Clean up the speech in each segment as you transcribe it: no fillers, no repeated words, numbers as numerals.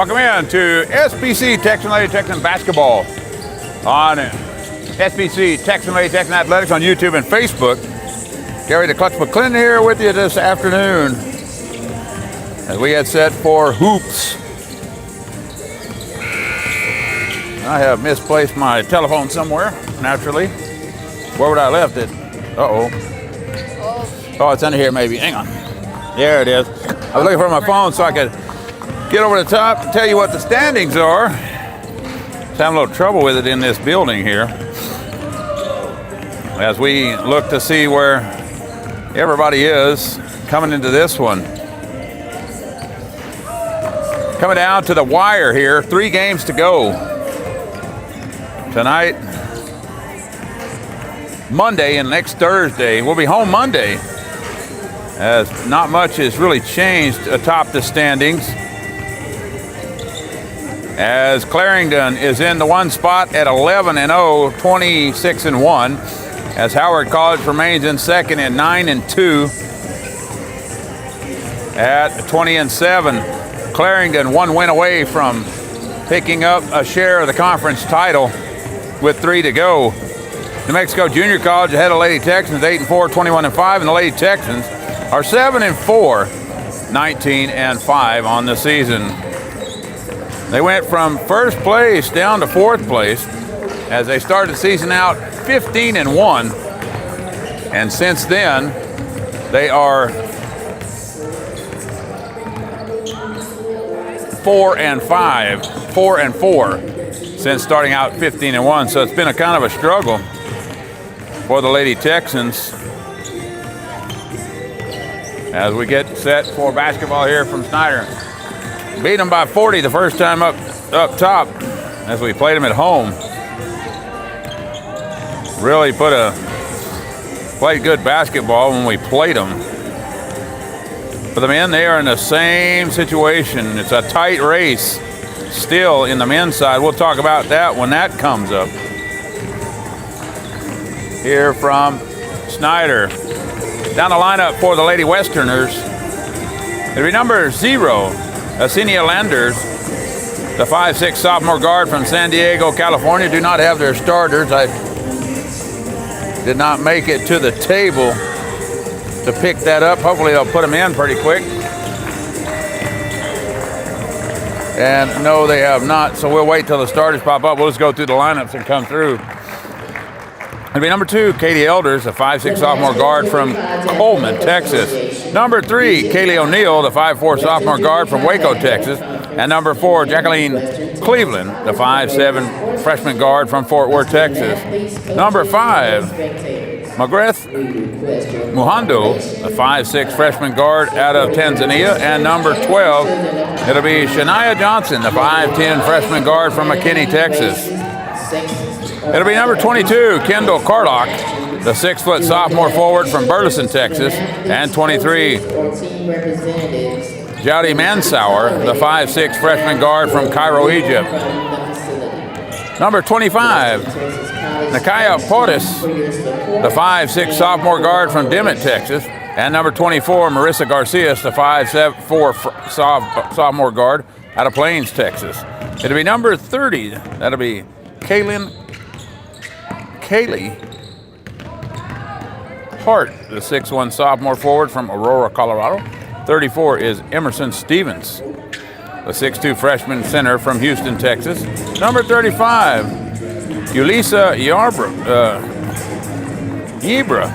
Welcome in to SBC Texan Lady Texan Basketball on SBC Texan Lady Texan Athletics on YouTube and Facebook. Gary the Clutch McClendon here with you this afternoon as we get set for hoops. I have misplaced my telephone somewhere, naturally. Where would I have left it? Uh-oh. Oh, it's under here maybe. Hang on. There it is. I was looking for my phone so I could get over the top and tell you what the standings are. Just having a little trouble with it in this building here. As we look to see where everybody is coming into this one. Coming down to the wire here, 3 games to go. Tonight, Monday, and next Thursday. We'll be home Monday, as not much has really changed atop the standings. As Clarendon is in the 1 spot at 11-0, 26-1. As Howard College remains in second at 9-2 at 20-7. Clarendon 1 win away from picking up a share of the conference title with 3 to go. New Mexico Junior College ahead of Lady Texans 8-4, 21-5, and the Lady Texans are 7-4, 19-5 on the season. They went from first place down to 4th place as they started the season out 15-1, and since then they are 4-4 since starting out 15-1. So it's been a kind of a struggle for the Lady Texans as we get set for basketball here from Snyder. Beat them by 40 the first time up top as we played them at home. Really played good basketball when we played them. For the men, they are in the same situation. It's a tight race still in the men's side. We'll talk about that when that comes up. Here from Snyder. Down the lineup for the Lady Westerners. It'll be number 0, Asenia Landers, the 5'6" sophomore guard from San Diego, California. Do not have their starters. I did not make it to the table to pick that up. Hopefully they'll put them in pretty quick. And no, they have not, so we'll wait till the starters pop up. We'll just go through the lineups and come through. It'll be number 2, Katie Elders, a 5'6" sophomore guard from Coleman, Texas. Number 3, Kaylee O'Neill, the 5'4" sophomore guard from Waco, Texas. And number 4, Jacqueline Cleveland, the 5'7" freshman guard from Fort Worth, Texas. Number 5, Magreth Muhando, the 5'6" freshman guard out of Tanzania. And number 12, it'll be Shania Johnson, the 5'10" freshman guard from McKinney, Texas. It'll be number 22, Kendall Carlock, the 6' sophomore forward from Burleson, Texas. And 23, Jody Mansauer, the 5'6" freshman guard from Cairo, Egypt. Number 25, Nakaya Portis, the 5'6" sophomore guard from Dimmitt, Texas. And number 24, Marissa Garcias, the 5'4" sophomore guard out of Plains, Texas. It'll be number 30, that'll be Kaylee Hart, the 6'1" sophomore forward from Aurora, Colorado. 34 is Emerson Stevens, the 6'2" freshman center from Houston, Texas. Number 35, Yulisa Yebra,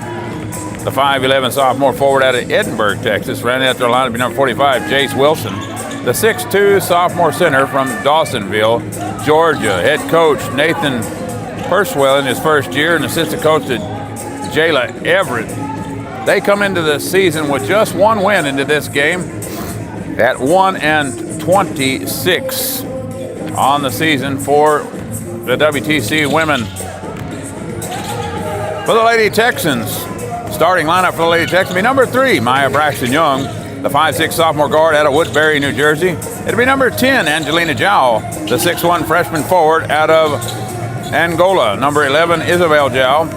the 5'11" sophomore forward out of Edinburgh, Texas. Rounding out their line to be number 45, Jace Wilson, the 6'2" sophomore center from Dawsonville, Georgia. Head coach Nathan Perswell in his first year, and assistant coach to Jayla Everett. They come into the season with just 1 win into this game at 1-26 on the season for the WTC women. For the Lady Texans, starting lineup for the Lady Texans will be number 3, Maya Braxton Young, the 5'6" sophomore guard out of Woodbury, New Jersey. It'll be number 10, Angelina Jao, the 6'1" freshman forward out of Angola. Number 11, Isabel Jao,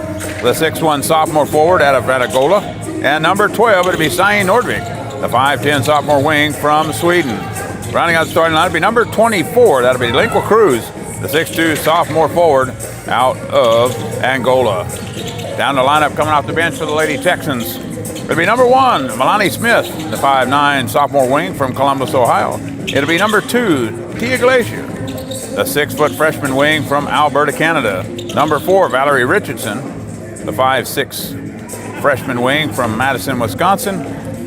the 6'1" sophomore forward out of Angola. And number 12, it'll be Sain Nordvik, the 5'10" sophomore wing from Sweden. Rounding out the starting line, it'll be number 24. That'll be Linqua Cruz, the 6'2 sophomore forward out of Angola. Down the lineup coming off the bench for the Lady Texans. It'll be number 1, Milani Smith, the 5'9 sophomore wing from Columbus, Ohio. It'll be number 2, Tia Glacier, the 6' freshman wing from Alberta, Canada. Number 4, Valerie Richardson, the 5'6 freshman wing from Madison, Wisconsin.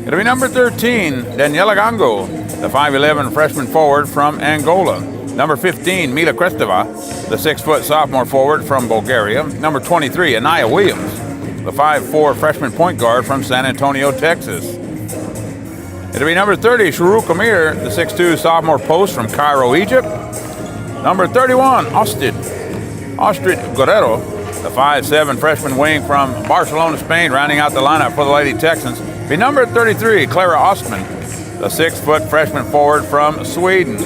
It'll be number 13, Daniela Gango, the 5'11 freshman forward from Angola. Number 15, Mila Kresteva, the 6' sophomore forward from Bulgaria. Number 23, Anaya Williams, the 5'4 freshman point guard from San Antonio, Texas. It'll be number 30, Shuruk Amir, the 6'2 sophomore post from Cairo, Egypt. Number 31, Astrid Guerrero, the 5'7 freshman wing from Barcelona, Spain, rounding out the lineup for the Lady Texans. It'll be number 33, Clara Ostman, the 6' freshman forward from Sweden.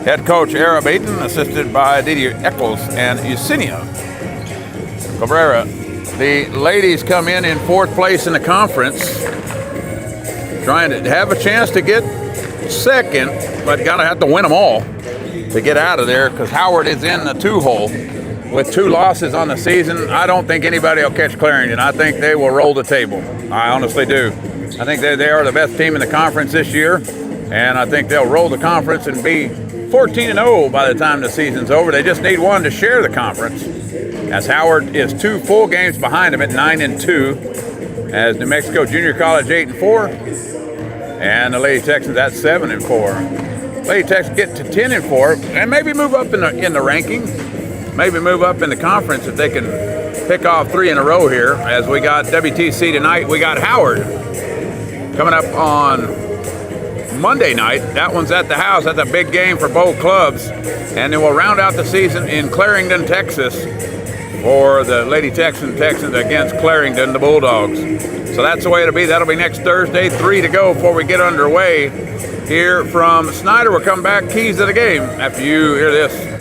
Head coach Era Baton, assisted by Didier Eccles and Yesenia Cabrera. The ladies come in 4th place in the conference, trying to have a chance to get 2nd, but gotta have to win them all to get out of there, because Howard is in the 2-hole with 2 losses on the season. I don't think anybody will catch Clarendon. I think they will roll the table. I honestly do. I think they are the best team in the conference this year, and I think they'll roll the conference and be 14-0 by the time the season's over. They just need one to share the conference, as Howard is 2 full games behind them at 9-2, as New Mexico Junior College 8-4, and the Lady Texans at 7-4. Lady Texans get to 10-4 and maybe move up in the ranking, maybe move up in the conference if they can pick off 3 in a row here. As we got WTC tonight, we got Howard coming up on Monday night. That one's at the house. That's a big game for both clubs. And then we'll round out the season in Clarendon, Texas for the Lady Texans against Clarendon, the Bulldogs. So that's the way it'll be. That'll be next Thursday, 3 to go before we get underway here from Snyder. We'll come back, keys to the game, after you hear this.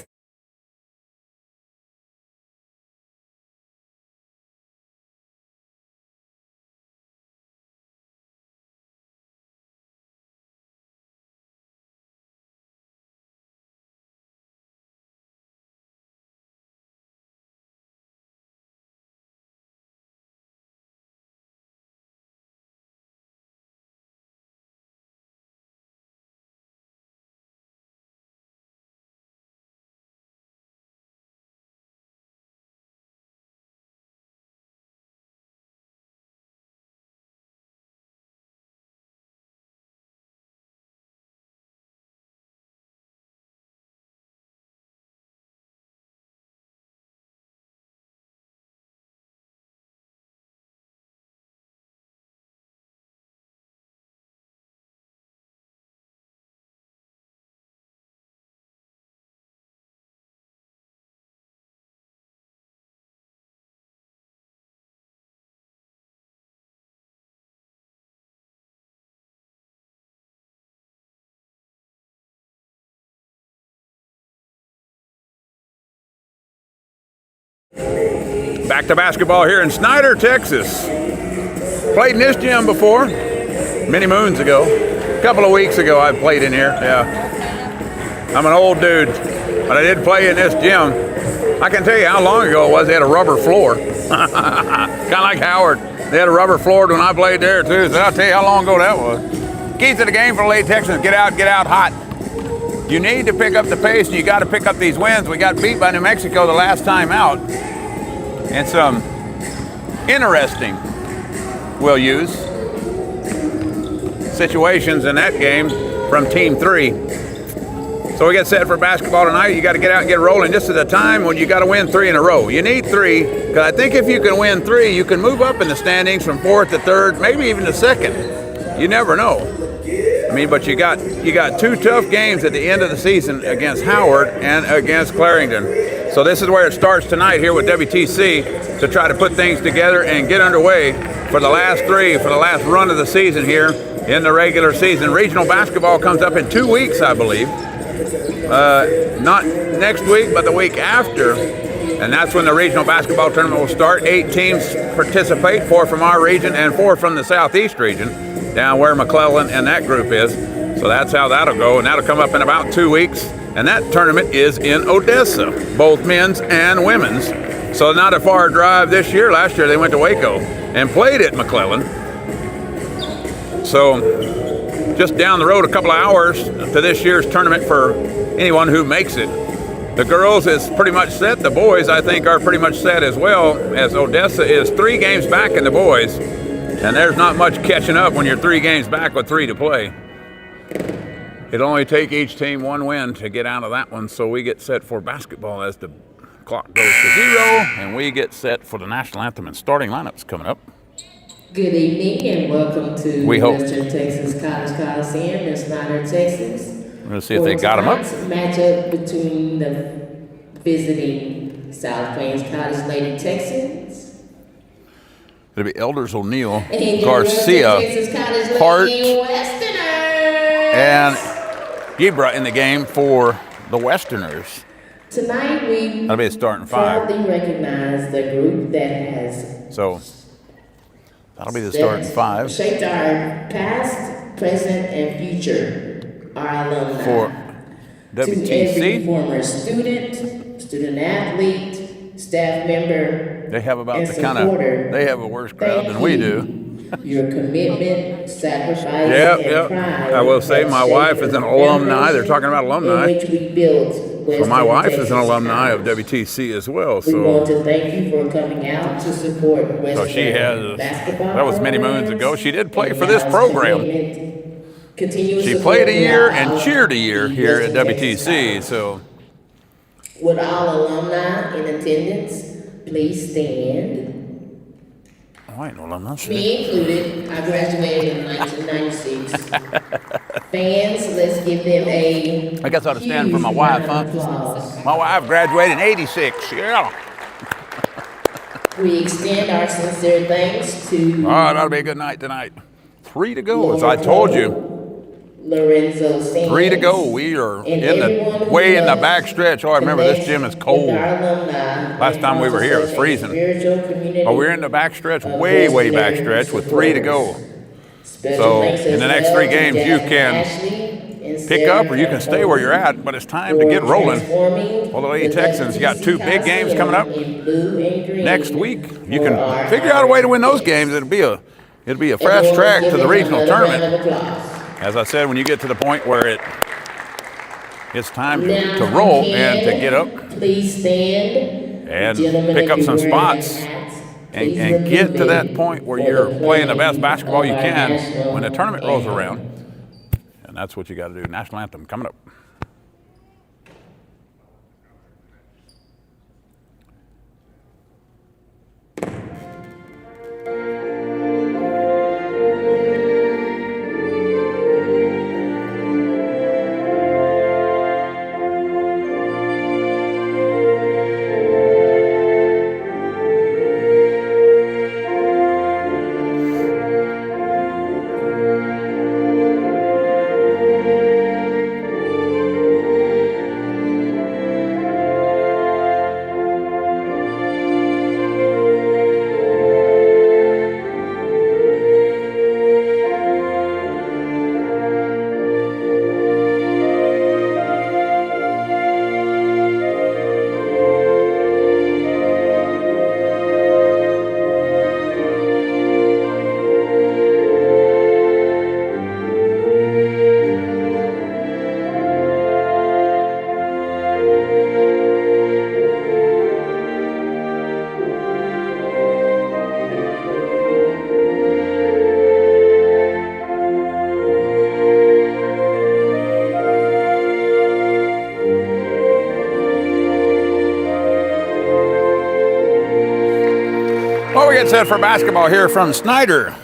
Back to basketball here in Snyder, Texas. Played in this gym before, many moons ago. A couple of weeks ago I played in here, yeah. I'm an old dude, but I did play in this gym. I can tell you how long ago it was. They had a rubber floor. Kind of like Howard. They had a rubber floor when I played there too, so I'll tell you how long ago that was. Keys to the game for the Lady Texans: get out hot. You need to pick up the pace, and you got to pick up these wins. We got beat by New Mexico the last time out. And some interesting, we'll use, situations in that game from Team 3. So we get set for basketball tonight. You got to get out and get rolling. This is a time when you got to win 3 in a row. You need 3, because I think if you can win 3, you can move up in the standings from 4th to 3rd, maybe even to 2nd. You never know. I mean, but you got 2 tough games at the end of the season against Howard and against Clarendon. So this is where it starts tonight here with WTC, to try to put things together and get underway for the last 3, for the last run of the season here in the regular season. Regional basketball comes up in 2 weeks, I believe. Not next week, but the week after. And that's when the regional basketball tournament will start. 8 teams participate, 4 from our region and 4 from the Southeast region, down where McClellan and that group is. So that's how that'll go, and that'll come up in about 2 weeks. And that tournament is in Odessa, both men's and women's. So not a far drive this year. Last year they went to Waco and played at McClellan. So just down the road a couple of hours to this year's tournament for anyone who makes it. The girls is pretty much set. The boys, I think, are pretty much set as well, as Odessa is 3 games back in the boys. And there's not much catching up when you're 3 games back with 3 to play. It'll only take each team 1 win to get out of that one. So we get set for basketball as the clock goes to 0, and we get set for the national anthem and starting lineups coming up. Good evening and welcome to Western Texas College Coliseum in Snyder, Texas. We're going to see if they got them up. Matchup between the visiting South Plains College Lady Texans. It'll be Elders O'Neill, Garcia, Hart, and Gibra in the game for the Westerners. Tonight we that'll be a starting 5. proudly recognize the group that has that'll be the starting 5. Shaped our past, present, and future. Our alumni. For WTC. To every former student athlete, staff member. They have about they have a worse crowd than we do. Your commitment, sacrifice, and pride. I will say my wife is an alumni. They're talking about alumni. Which we built. Well, my wife is an alumni of WTC as well. We want to thank you for coming out to support Western so she has basketball. That was many moons ago. She did play for this program. She played a year and cheered a year here at WTC. So, would all alumni in attendance please stand? Oh, I ain't no alumni. Me included. I graduated in 1996. Fans, let's give them a. I guess I ought to stand for my wife, huh? Applause. My wife graduated in '86. Yeah. We extend our sincere thanks to. All right, that'll be a good night tonight. 3 to go, as I told you. Lorenzo Sands, 3 to go. We are way in the back stretch. Oh, I remember this gym is cold. Last time we were here, it was freezing. But we're in the back stretch, way back stretch with 3 to go. So in the next 3 games, you can pick up or you can stay where you're at. But it's time to get rolling. Well, the Lady Texans, you got 2 big games coming up next week. You can figure out a way to win those games. It'll be a fast track to the regional tournament. As I said, when you get to the point where it's time to roll and to get up and pick up some spots and get to that point where you're playing the best basketball you can when the tournament rolls around. And that's what you got to do. National anthem coming up. Well, we get set for basketball here from Snyder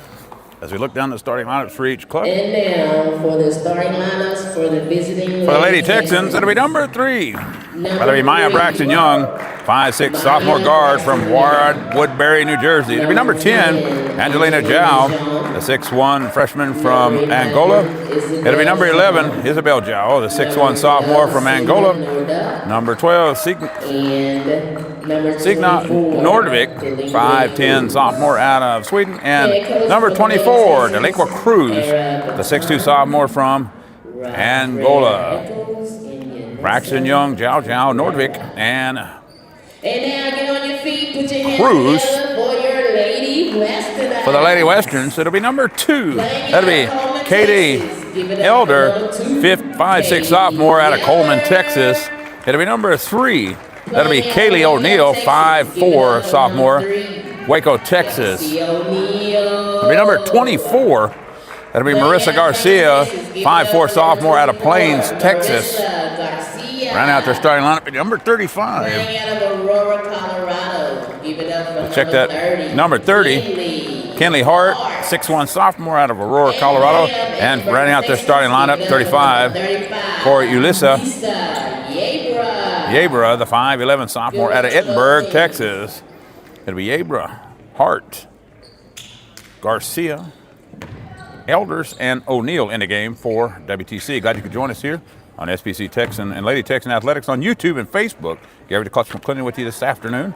as we look down the starting lineups for each club. And now for the starting lineups for the visiting. For the Lady Texans, it'll be number 3. That'll be Maya Braxton Young, 5'6" sophomore guard from Woodbury, New Jersey. It'll be number 10, Angelina Zhao, the 6'1" freshman from Angola. It'll be number 11, Isabel Zhao, the 6'1" sophomore from Angola. Number 12, Signa Nordvik, 5'10" sophomore out of Sweden. And number 24, Deliqua Cruz, the 6'2" sophomore from Angola. Braxton Young, Zhao Zhao, Nordvik, and now get on your feet, put your Cruz hands together for your Lady Western. for the Lady Westerns. It'll be number 2. That'll be Katie Elder, 5'6" sophomore out of Coleman, Texas. It'll be number 3. That'll be Kaylee O'Neill, 5'4" sophomore, Waco, Texas. It'll be number 24. That'll be Marissa Garcia, 5'4" sophomore out of Plains, Texas. Round out their starting lineup at number 35. Let's check that. Number 30, Kenley Hart, 6'1" sophomore out of Aurora, Colorado. And rounding out their starting lineup, 35, for Ulissa Yabra, the 5'11" sophomore out of Edinburgh, Texas. It'll be Yabra, Hart, Garcia, Elders, and O'Neill in the game for WTC. Glad you could join us here on SPC Texan and Lady Texan Athletics on YouTube and Facebook. Gary DeClutch from Clinton with you this afternoon,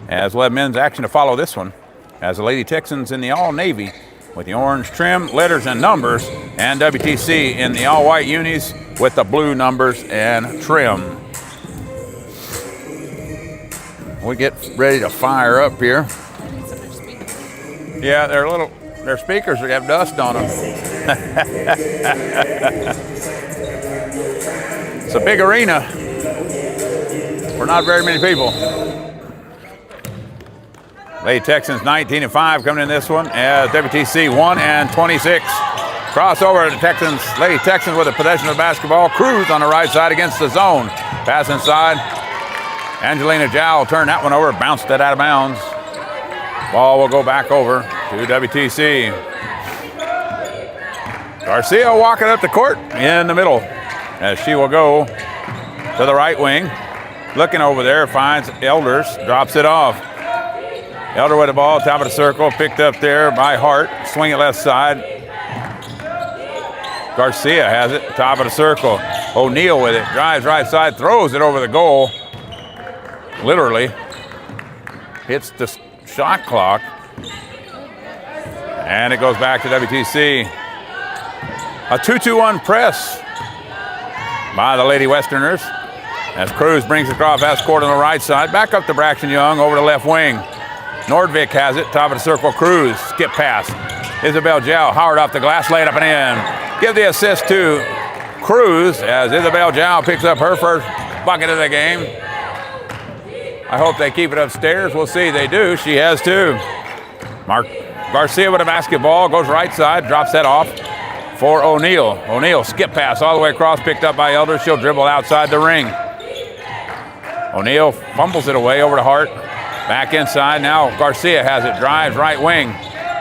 as we'll have men's action to follow this one, as the Lady Texans in the all-navy with the orange trim, letters, and numbers, and WTC in the all-white unis with the blue numbers and trim. We get ready to fire up here. Yeah, their speakers have dust on them. It's a big arena for not very many people. Lady Texans 19-5 coming in this one, as WTC 1-26. Crossover to Texans. Lady Texans with a possession of the basketball. Cruz on the right side against the zone. Pass inside. Angelina Zhao turned that one over, bounced it out of bounds. Ball will go back over to WTC. Garcia walking up the court in the middle, as she will go to the right wing. Looking over there, finds Elders, drops it off. Elder with the ball, top of the circle, picked up there by Hart. Swing it left side. Garcia has it, top of the circle. O'Neill with it, drives right side, throws it over the goal. Literally hits the shot clock. And it goes back to WTC. A 2-2-1 press by the Lady Westerners, as Cruz brings it across half court on the right side. Back up to Braxton Young over the left wing. Nordvik has it, top of the circle. Cruz, skip pass. Isabel Zhao, Howard off the glass, laid up and in. Give the assist to Cruz, as Isabel Zhao picks up her first bucket of the game. I hope they keep it upstairs. We'll see. They do. She has two. Mark Garcia with a basketball, goes right side, drops that off for O'Neill. O'Neill, skip pass all the way across, picked up by Elder. She'll dribble outside the ring. O'Neill fumbles it away over to Hart. Back inside now. Garcia has it, drives right wing.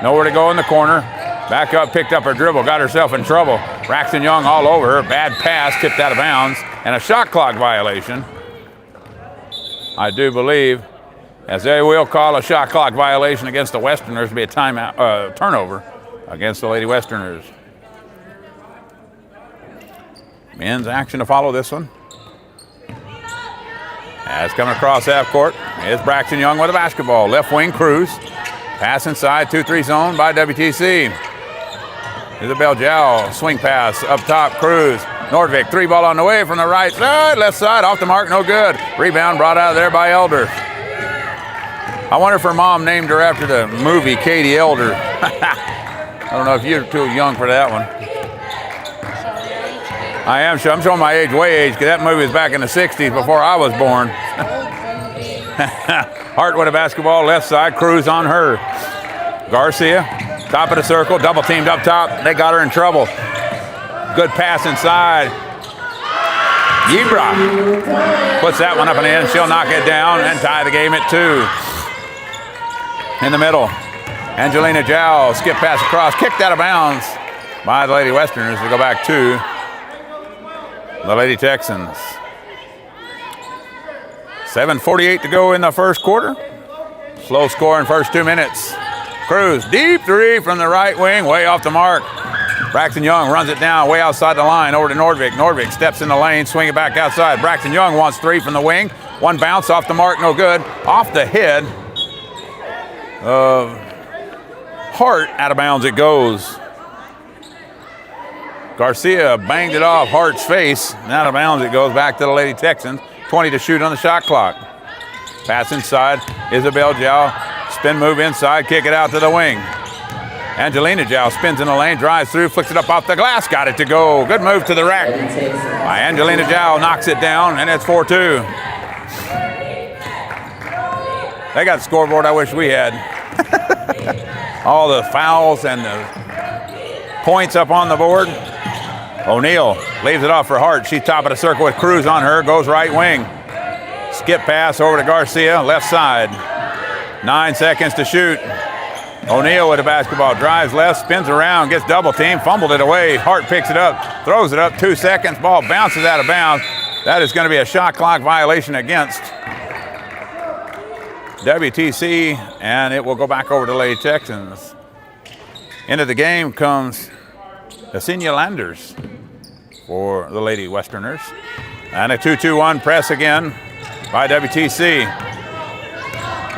Nowhere to go in the corner. Back up, picked up her dribble, got herself in trouble. Braxton Young all over her. Bad pass, tipped out of bounds, and a shot clock violation. I do believe, as they will call a shot clock violation against the Westerners, to be a timeout, turnover against the Lady Westerners. Men's action to follow this one. As coming across half court is Braxton Young with a basketball. Left wing, Cruz. Pass inside, 2-3 zone by WTC. Isabel Zhao, swing pass up top, Cruz. Nordvik, three ball on the way from the right side, left side, off the mark, no good. Rebound brought out of there by Elder. I wonder if her mom named her after the movie Katie Elder. I don't know if you're too young for that one. I am sure. I'm showing my age, way age, because that movie was back in the 60s before I was born. Hart with a basketball, left side, Cruz on her. Garcia, top of the circle, double teamed up top. They got her in trouble. Good pass inside. Yebra puts that one up and in. She'll knock it down and tie the game at 2. In the middle, Angelina Zhao, skip pass across, kicked out of bounds by the Lady Westerners to go back to the Lady Texans. 7:48 to go in the first quarter. Slow score in first 2 minutes. Cruz, deep three from the right wing, way off the mark. Braxton Young runs it down way outside the line over to Nordvik. Nordvik steps in the lane, swing it back outside. Braxton Young wants three from the wing. One bounce off the mark, no good. Off the head of Hart, out of bounds it goes. Garcia banged it off Hart's face, and out of bounds it goes back to the Lady Texans. 20 to shoot on the shot clock. Pass inside, Isabel Jow, spin move inside, kick it out to the wing. Angelina Jow spins in the lane, drives through, flicks it up off the glass, got it to go. Good move to the rack by Angelina Jow, knocks it down, and it's 4-2. They got the scoreboard I wish we had. All the fouls and the points up on the board. O'Neal leaves it off for Hart. She's top of the circle with Cruz on her, goes right wing. Skip pass over to Garcia, left side. 9 seconds to shoot. O'Neal with the basketball, drives left, spins around, gets double teamed, fumbled it away. Hart picks it up, throws it up, 2 seconds, ball bounces out of bounds. That is going to be a shot clock violation against WTC, and it will go back over to Lady Texans. Into the game comes Yesenia Landers for the Lady Westerners. And a 2-2-1 press again by WTC.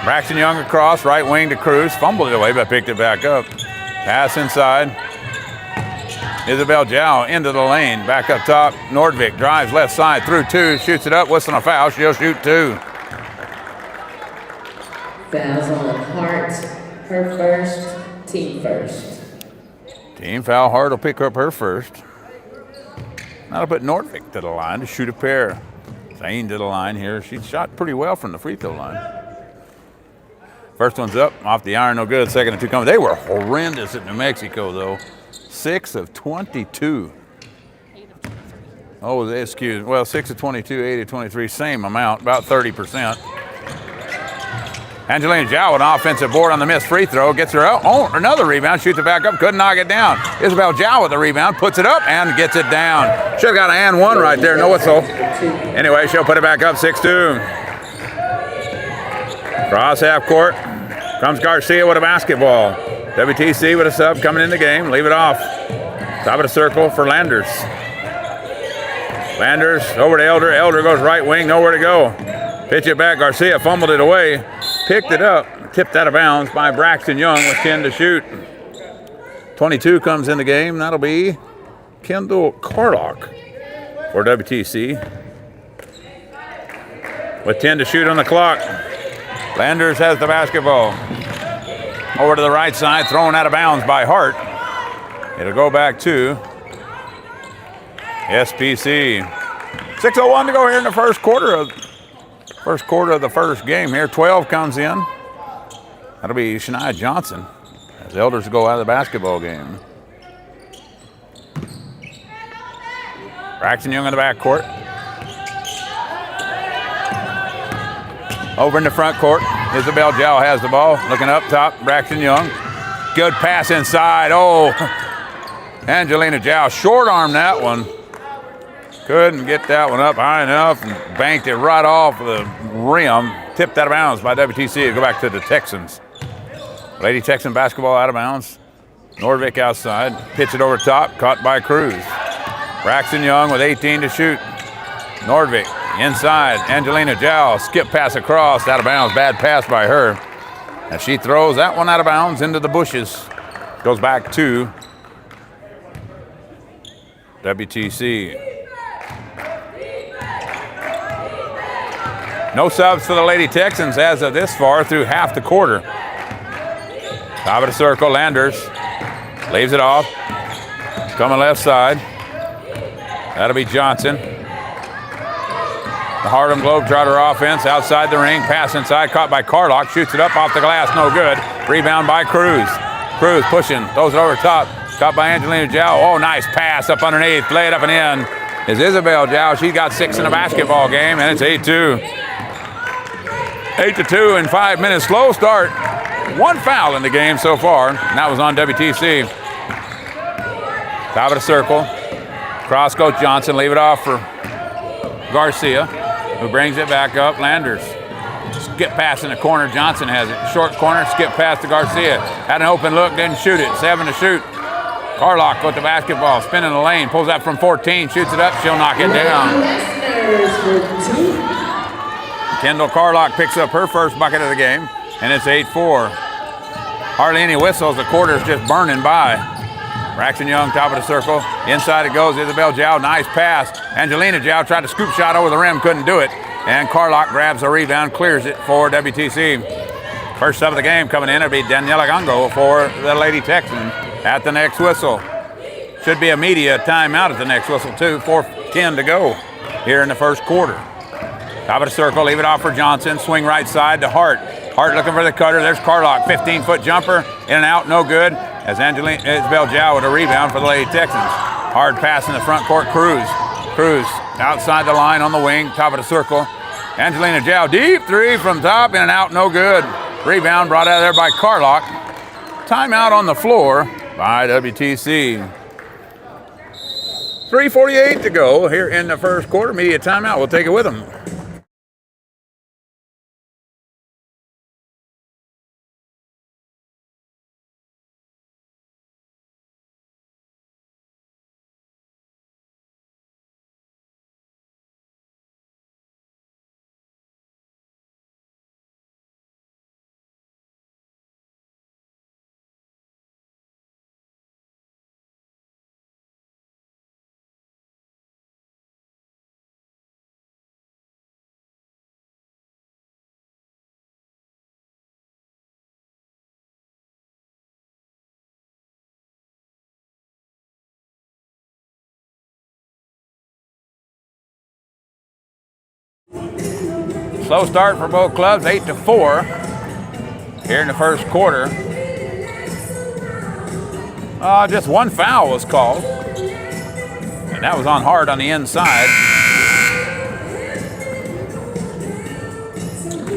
Braxton Young across, right wing to Cruz, fumbled it away but picked it back up. Pass inside. Isabel Jow into the lane, back up top. Nordvik drives left side through 2, shoots it up, whistling a foul, she'll shoot 2. Fouls on Hart, her first, team first. Team foul, Hart will pick up her first. That'll put Nordvik to the line to shoot a pair. Zane to the line here. She shot pretty well from the free throw line. First one's up, off the iron, no good. Second and 2 coming. They were horrendous at New Mexico, though. 6 of 22. Oh, they excuse. Well, 6 of 22, 8 of 23, same amount, about 30%. Angelina Jow with an offensive board on the missed free throw, gets her out. Oh, another rebound, shoots it back up, couldn't knock it down. Isabel Jow with the rebound, puts it up and gets it down. Should have got an and one right there, no whistle. Anyway, she'll put it back up, 6-2. Cross half court, comes Garcia with a basketball. WTC with a sub coming in the game, leave it off. Top of the circle for Landers. Landers over to Elder, Elder goes right wing, nowhere to go. Pitch it back, Garcia fumbled it away. Picked it up, tipped out of bounds by Braxton Young with 10 to shoot. 22 comes in the game. That'll be Kendall Carlock for WTC. With 10 to shoot on the clock. Landers has the basketball. Over to the right side, thrown out of bounds by Hart. It'll go back to SPC. 6:01 to go here in the first quarter of the first game here. 12 comes in. That'll be Shania Johnson as Elders go out of the basketball game. Braxton Young in the backcourt. Over in the front court, Isabel Jow has the ball. Looking up top, Braxton Young. Good pass inside. Oh, Angelina Jow short-armed that one. Couldn't get that one up high enough and banked it right off the rim. Tipped out of bounds by WTC. Go back to the Texans. Lady Texan basketball out of bounds. Nordvik outside. Pitch it over top. Caught by Cruz. Braxton Young with 18 to shoot. Nordvik inside. Angelina Jow. Skip pass across. Out of bounds. Bad pass by her. And she throws that one out of bounds into the bushes. Goes back to WTC. No subs for the Lady Texans as of this far through half the quarter. Top of the circle, Landers leaves it off. Coming left side. That'll be Johnson. The Harlem Globetrotter offense outside the ring. Pass inside, caught by Carlock. Shoots it up off the glass, no good. Rebound by Cruz. Cruz pushing, throws it over top. Caught by Angelina Jow. Oh, nice pass up underneath. Play it up and in. Is Isabel Jow. She got 6 in the basketball game, and it's 8-2. 8-2 in 5 minutes. Slow start. 1 foul in the game so far, and that was on WTC. Top of the circle. Cross coach Johnson. Leave it off for Garcia, who brings it back up. Landers. Skip pass in the corner. Johnson has it. Short corner. Skip pass to Garcia. Had an open look. Didn't shoot it. 7 to shoot. Carlock with the basketball. Spinning the lane. Pulls up from 14. Shoots it up. She'll knock it down. Kendall Carlock picks up her first bucket of the game, and it's 8-4. Hardly any whistles. The quarter's just burning by. Braxton Young, top of the circle. Inside it goes, Isabel Jow, nice pass. Angelina Jow tried to scoop shot over the rim, couldn't do it. And Carlock grabs the rebound, clears it for WTC. First sub of the game coming in, it'll be Daniela Gongo for the Lady Texans at the next whistle. Should be a media timeout at the next whistle too. 4:10 to go here in the first quarter. Top of the circle, leave it off for Johnson. Swing right side to Hart. Hart looking for the cutter. There's Carlock, 15-foot jumper. In and out, no good. As Isabel Jow with a rebound for the Lady Texans. Hard pass in the front court, Cruz. Cruz outside the line on the wing, top of the circle. Angelina Jow, deep three from top, in and out, no good. Rebound brought out of there by Carlock. Timeout on the floor by WTC. 3:48 to go here in the first quarter. Media timeout. We'll take it with them. Slow start for both clubs, 8-4 here in the first quarter. Just one foul was called, and that was on Hart on the inside.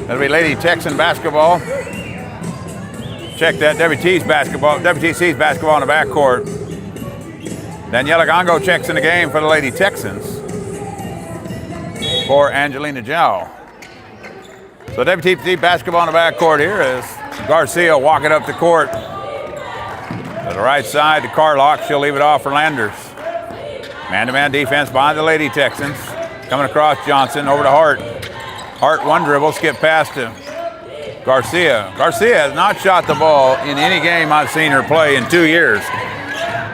That'll be Lady Texan basketball. Check that, WTC's basketball in the backcourt. Daniela Gongo checks in the game for the Lady Texans for Angelina Jow. So WTC basketball in the backcourt here as Garcia walking up the court. To the right side to Carlock. She'll leave it off for Landers. Man-to-man defense by the Lady Texans. Coming across Johnson over to Hart. Hart one dribble, skip pass to Garcia. Garcia has not shot the ball in any game I've seen her play in 2 years.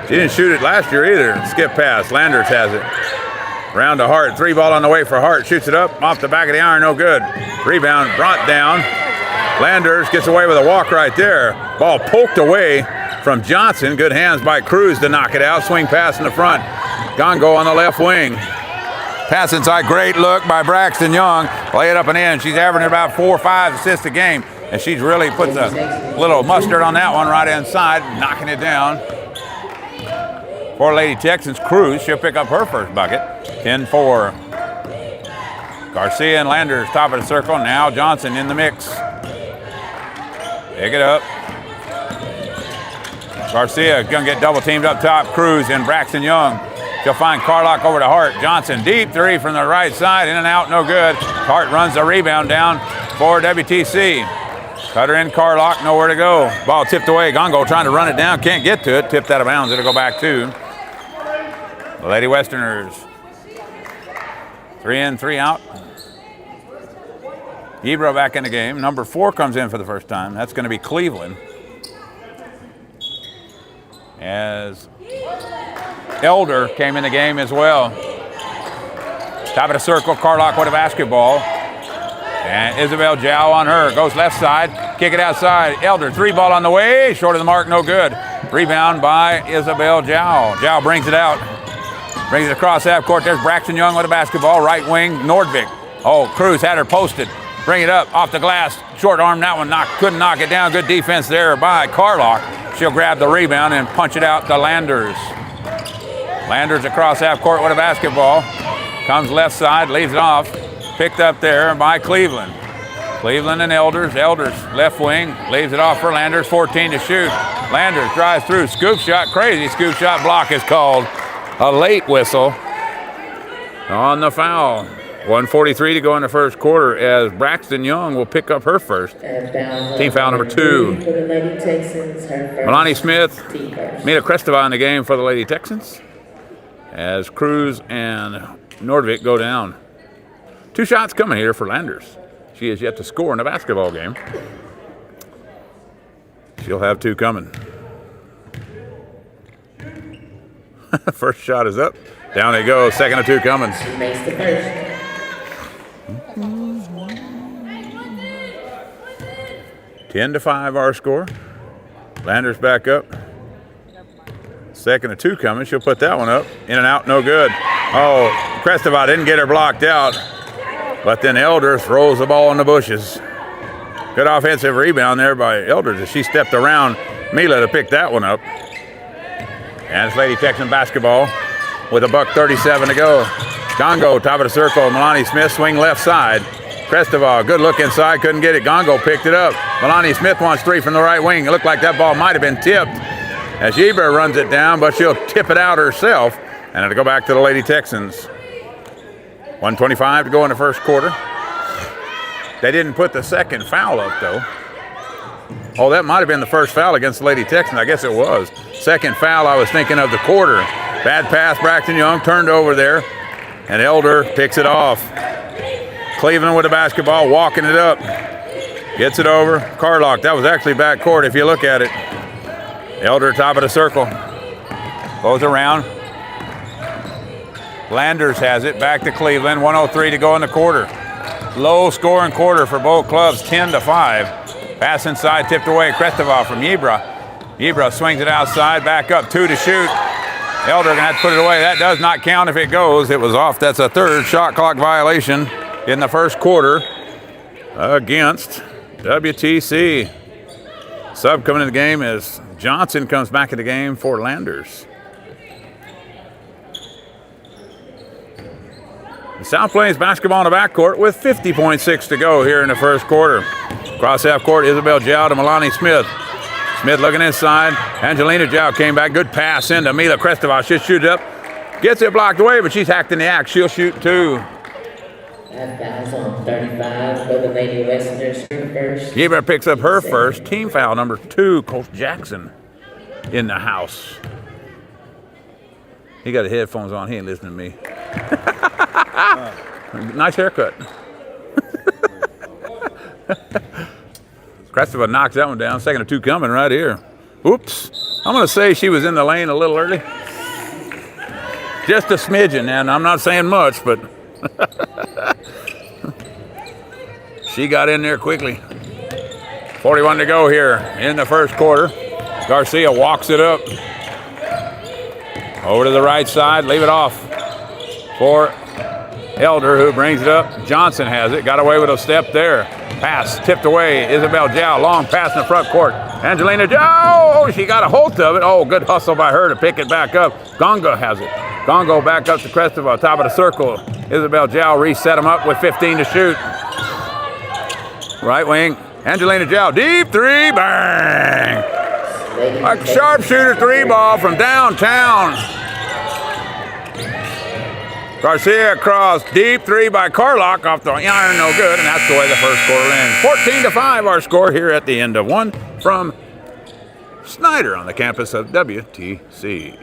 She didn't shoot it last year either. Skip pass. Landers has it. Round to Hart. 3 ball on the way for Hart. Shoots it up off the back of the iron. No good. Rebound brought down. Landers gets away with a walk right there. Ball poked away from Johnson. Good hands by Cruz to knock it out. Swing pass in the front. Gongo on the left wing. Pass inside. Great look by Braxton Young. Lay it up and in. She's averaging about 4 or 5 assists a game. And she's really put a little mustard on that one right inside. Knocking it down. For Lady Texans, Cruz, she'll pick up her first bucket. 10-4. Garcia and Landers, top of the circle. Now Johnson in the mix. Pick it up. Garcia gonna get double teamed up top. Cruz and Braxton Young. She'll find Carlock over to Hart. Johnson, deep three from the right side. In and out, no good. Hart runs the rebound down for WTC. Cutter in Carlock, nowhere to go. Ball tipped away. Gongo trying to run it down, can't get to it. Tipped out of bounds, it'll go back to the Lady Westerners. 3 in, 3 out. Ebro back in the game. Number 4 comes in for the first time. That's going to be Cleveland. As Elder came in the game as well. Top of the circle, Carlock with a basketball. And Isabel Jow on her. Goes left side, kick it outside. Elder, 3 ball on the way. Short of the mark, no good. Rebound by Isabel Jow. Jow brings it out. Brings it across half court. There's Braxton Young with a basketball. Right wing, Nordvik. Oh, Cruz had her posted. Bring it up off the glass. Short arm, that one couldn't knock it down. Good defense there by Carlock. She'll grab the rebound and punch it out to Landers. Landers across half court with a basketball. Comes left side, leaves it off. Picked up there by Cleveland. Cleveland and Elders. Elders left wing, leaves it off for Landers. 14 to shoot. Landers drives through. Scoop shot, crazy scoop shot. Block is called. A late whistle on the foul. 1:43 to go in the first quarter as Braxton Young will pick up her first. Team foul number 2. Melanie Smith, Mila Crestova in the game for the Lady Texans as Cruz and Nordvik go down. 2 shots coming here for Landers. She has yet to score in a basketball game. She'll have 2 coming. First shot is up. Down they go. Second of two coming. She makes the first. 10-5 our score. Landers back up. Second of two coming. She'll put that one up. In and out, no good. Oh, Kresteva didn't get her blocked out. But then Elder throws the ball in the bushes. Good offensive rebound there by Elders as she stepped around Mila to pick that one up. And it's Lady Texan basketball with $1:37 to go. Gongo, top of the circle. Milani Smith swing left side. Kresteva, good look inside, couldn't get it. Gongo picked it up. Milani Smith wants three from the right wing. It looked like that ball might have been tipped as Yeber runs it down, but she'll tip it out herself. And it'll go back to the Lady Texans. 1:25 to go in the first quarter. They didn't put the second foul up, though. Oh, that might have been the first foul against the Lady Texans. I guess it was. Second foul, I was thinking of the quarter. Bad pass, Braxton Young turned over there, and Elder picks it off. Cleveland with the basketball, walking it up. Gets it over. Carlock, that was actually backcourt if you look at it. Elder, top of the circle. Goes around. Landers has it, back to Cleveland. 1:03 to go in the quarter. Low scoring quarter for both clubs, 10-5. Pass inside, tipped away. Kresteva from Yebra. Yebra swings it outside, back up, 2 to shoot. Elder gonna have to put it away. That does not count if it goes. It was off. That's a third shot clock violation in the first quarter against WTC. Sub coming in the game is Johnson comes back in the game for Landers. South Plains basketball in the backcourt with 50.6 to go here in the first quarter. Cross half court, Isabel Jow to Milani Smith. Smith looking inside. Angelina Jow came back. Good pass into Mila Kresteva. She'll shoot it up. Gets it blocked away, but she's hacked in the act. She'll shoot two. That foul's on 35 for the Lady Westerners first. Yeber picks up her first. Team foul number 2. Coach Jackson in the house. He got the headphones on. He ain't listening to me. Nice haircut. Kresteva knocks that one down. Second of two coming right here. Oops. I'm going to say she was in the lane a little early. Just a smidgen, and I'm not saying much, but she got in there quickly. 41 to go here in the first quarter. Garcia walks it up. Over to the right side, leave it off for Elder, who brings it up. Johnson has it, got away with a step there. Pass tipped away. Isabel Jow, long pass in the front court. Angelina Jow, oh, she got a hold of it. Oh, good hustle by her to pick it back up. Gongo has it. Gongo back up to Kresteva, top of the circle. Isabel Jow reset him up with 15 to shoot. Right wing, Angelina Jow, deep three, bang! Like a sharpshooter three ball from downtown. Garcia across, deep three by Carlock off the iron, no good, and that's the way the first quarter ends. 14-5 our score here at the end of one from Snyder on the campus of WTC.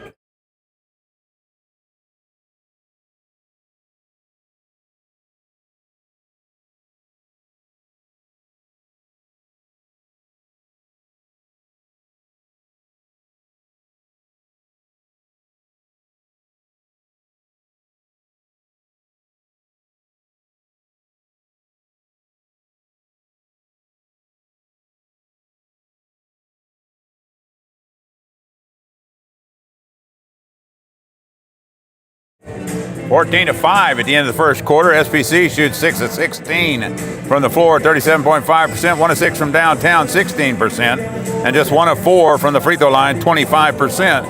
Fourteen to 5 at the end of the first quarter. SPC shoots 6 of 16 from the floor, 37.5%. 1 of 6 from downtown, 16%. And just 1 of 4 from the free throw line, 25%.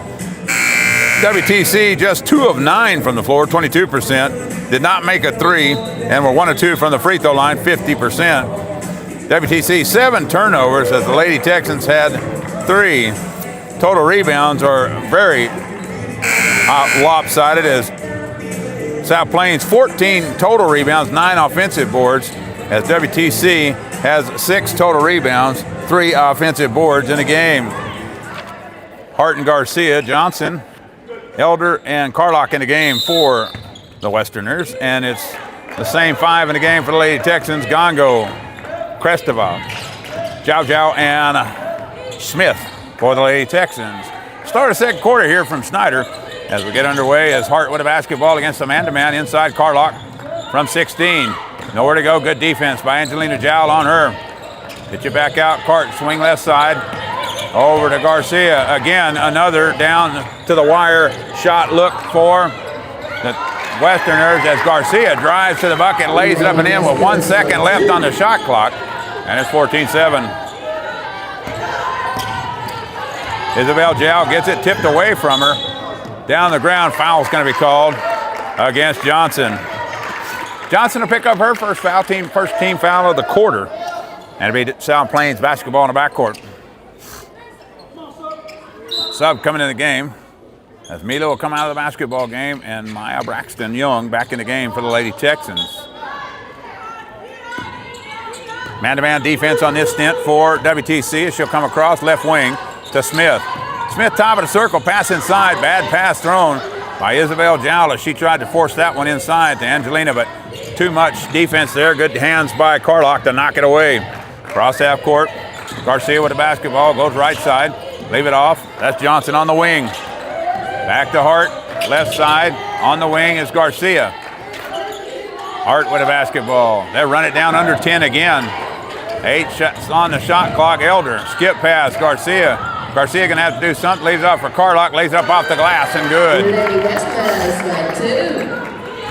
WTC just 2 of 9 from the floor, 22%. Did not make a 3 and were 1 of 2 from the free throw line, 50%. WTC 7 turnovers as the Lady Texans had 3. Total rebounds are very lopsided as South Plains 14 total rebounds, 9 offensive boards, as WTC has 6 total rebounds, 3 offensive boards in a game. Hart and Garcia, Johnson, Elder, and Carlock in the game for the Westerners, and it's the same 5 in the game for the Lady Texans. Gongo, Kresteva, Jow, and Smith for the Lady Texans. Start of second quarter here from Snyder. As we get underway, as Hart with a basketball against the man-to-man inside Carlock from 16. Nowhere to go. Good defense by Angelina Jowl on her. Get you back out. Cart swing left side. Over to Garcia. Again, another down to the wire shot look for the Westerners as Garcia drives to the bucket, lays it up and in with 1 second left on the shot clock. And it's 14-7. Isabel Jowl gets it tipped away from her. Down the ground, foul's going to be called against Johnson. Johnson will pick up her first team foul of the quarter. And it'll be South Plains basketball in the backcourt. Sub coming in the game as Mila will come out of the basketball game and Maya Braxton Young back in the game for the Lady Texans. Man-to-man defense on this stint for WTC as she'll come across left wing to Smith. Smith top of the circle, pass inside, bad pass thrown by Isabel Jowl as she tried to force that one inside to Angelina, but too much defense there. Good hands by Carlock to knock it away. Cross half court, Garcia with the basketball, goes right side, leave it off. That's Johnson on the wing. Back to Hart, left side, on the wing is Garcia. Hart with a basketball. They run it down under 10 again. 8 shots on the shot clock. Elder, skip pass, Garcia. Garcia gonna have to do something, leaves it off for Carlock, lays it up off the glass and good.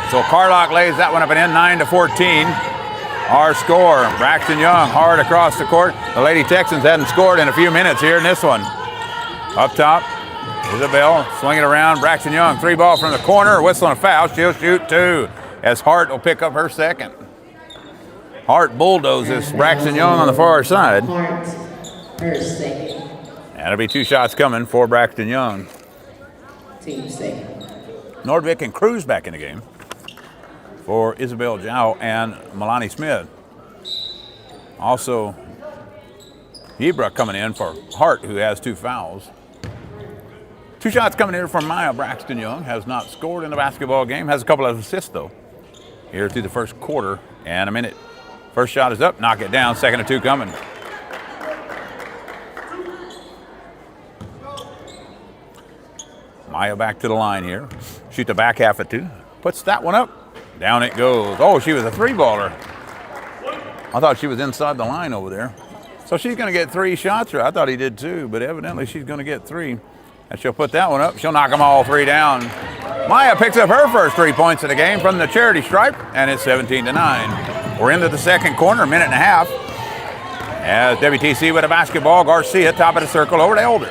So Carlock lays that one up and in, 9-14. Our score, Braxton Young hard across the court. The Lady Texans hadn't scored in a few minutes here in this one. Up top, Isabel swinging around. Braxton Young, 3 ball from the corner, whistling a foul. She'll shoot 2 as Hart will pick up her second. Hart bulldozes Braxton Young on the far side. Hart, her second. That'll be 2 shots coming for Braxton Young. Team second. Nordvik and Cruz back in the game for Isabel Jowl and Milani Smith. Also, Yebra coming in for Hart, who has 2 fouls. 2 shots coming here from Maya Braxton Young. Has not scored in the basketball game. Has a couple of assists, though, here through the first quarter and a minute. First shot is up. Knock it down. Second of 2 coming. Maya back to the line here. Shoot the back half of 2. Puts that one up. Down it goes. Oh, she was a 3-baller. I thought she was inside the line over there. So she's going to get 3 shots. I thought he did too, but evidently she's going to get 3. And she'll put that one up. She'll knock them all 3 down. Maya picks up her first 3 points of the game from the charity stripe, and it's 17-9. We're into the second quarter, 1.5 minutes. As WTC with a basketball, Garcia top of the circle over to Elder.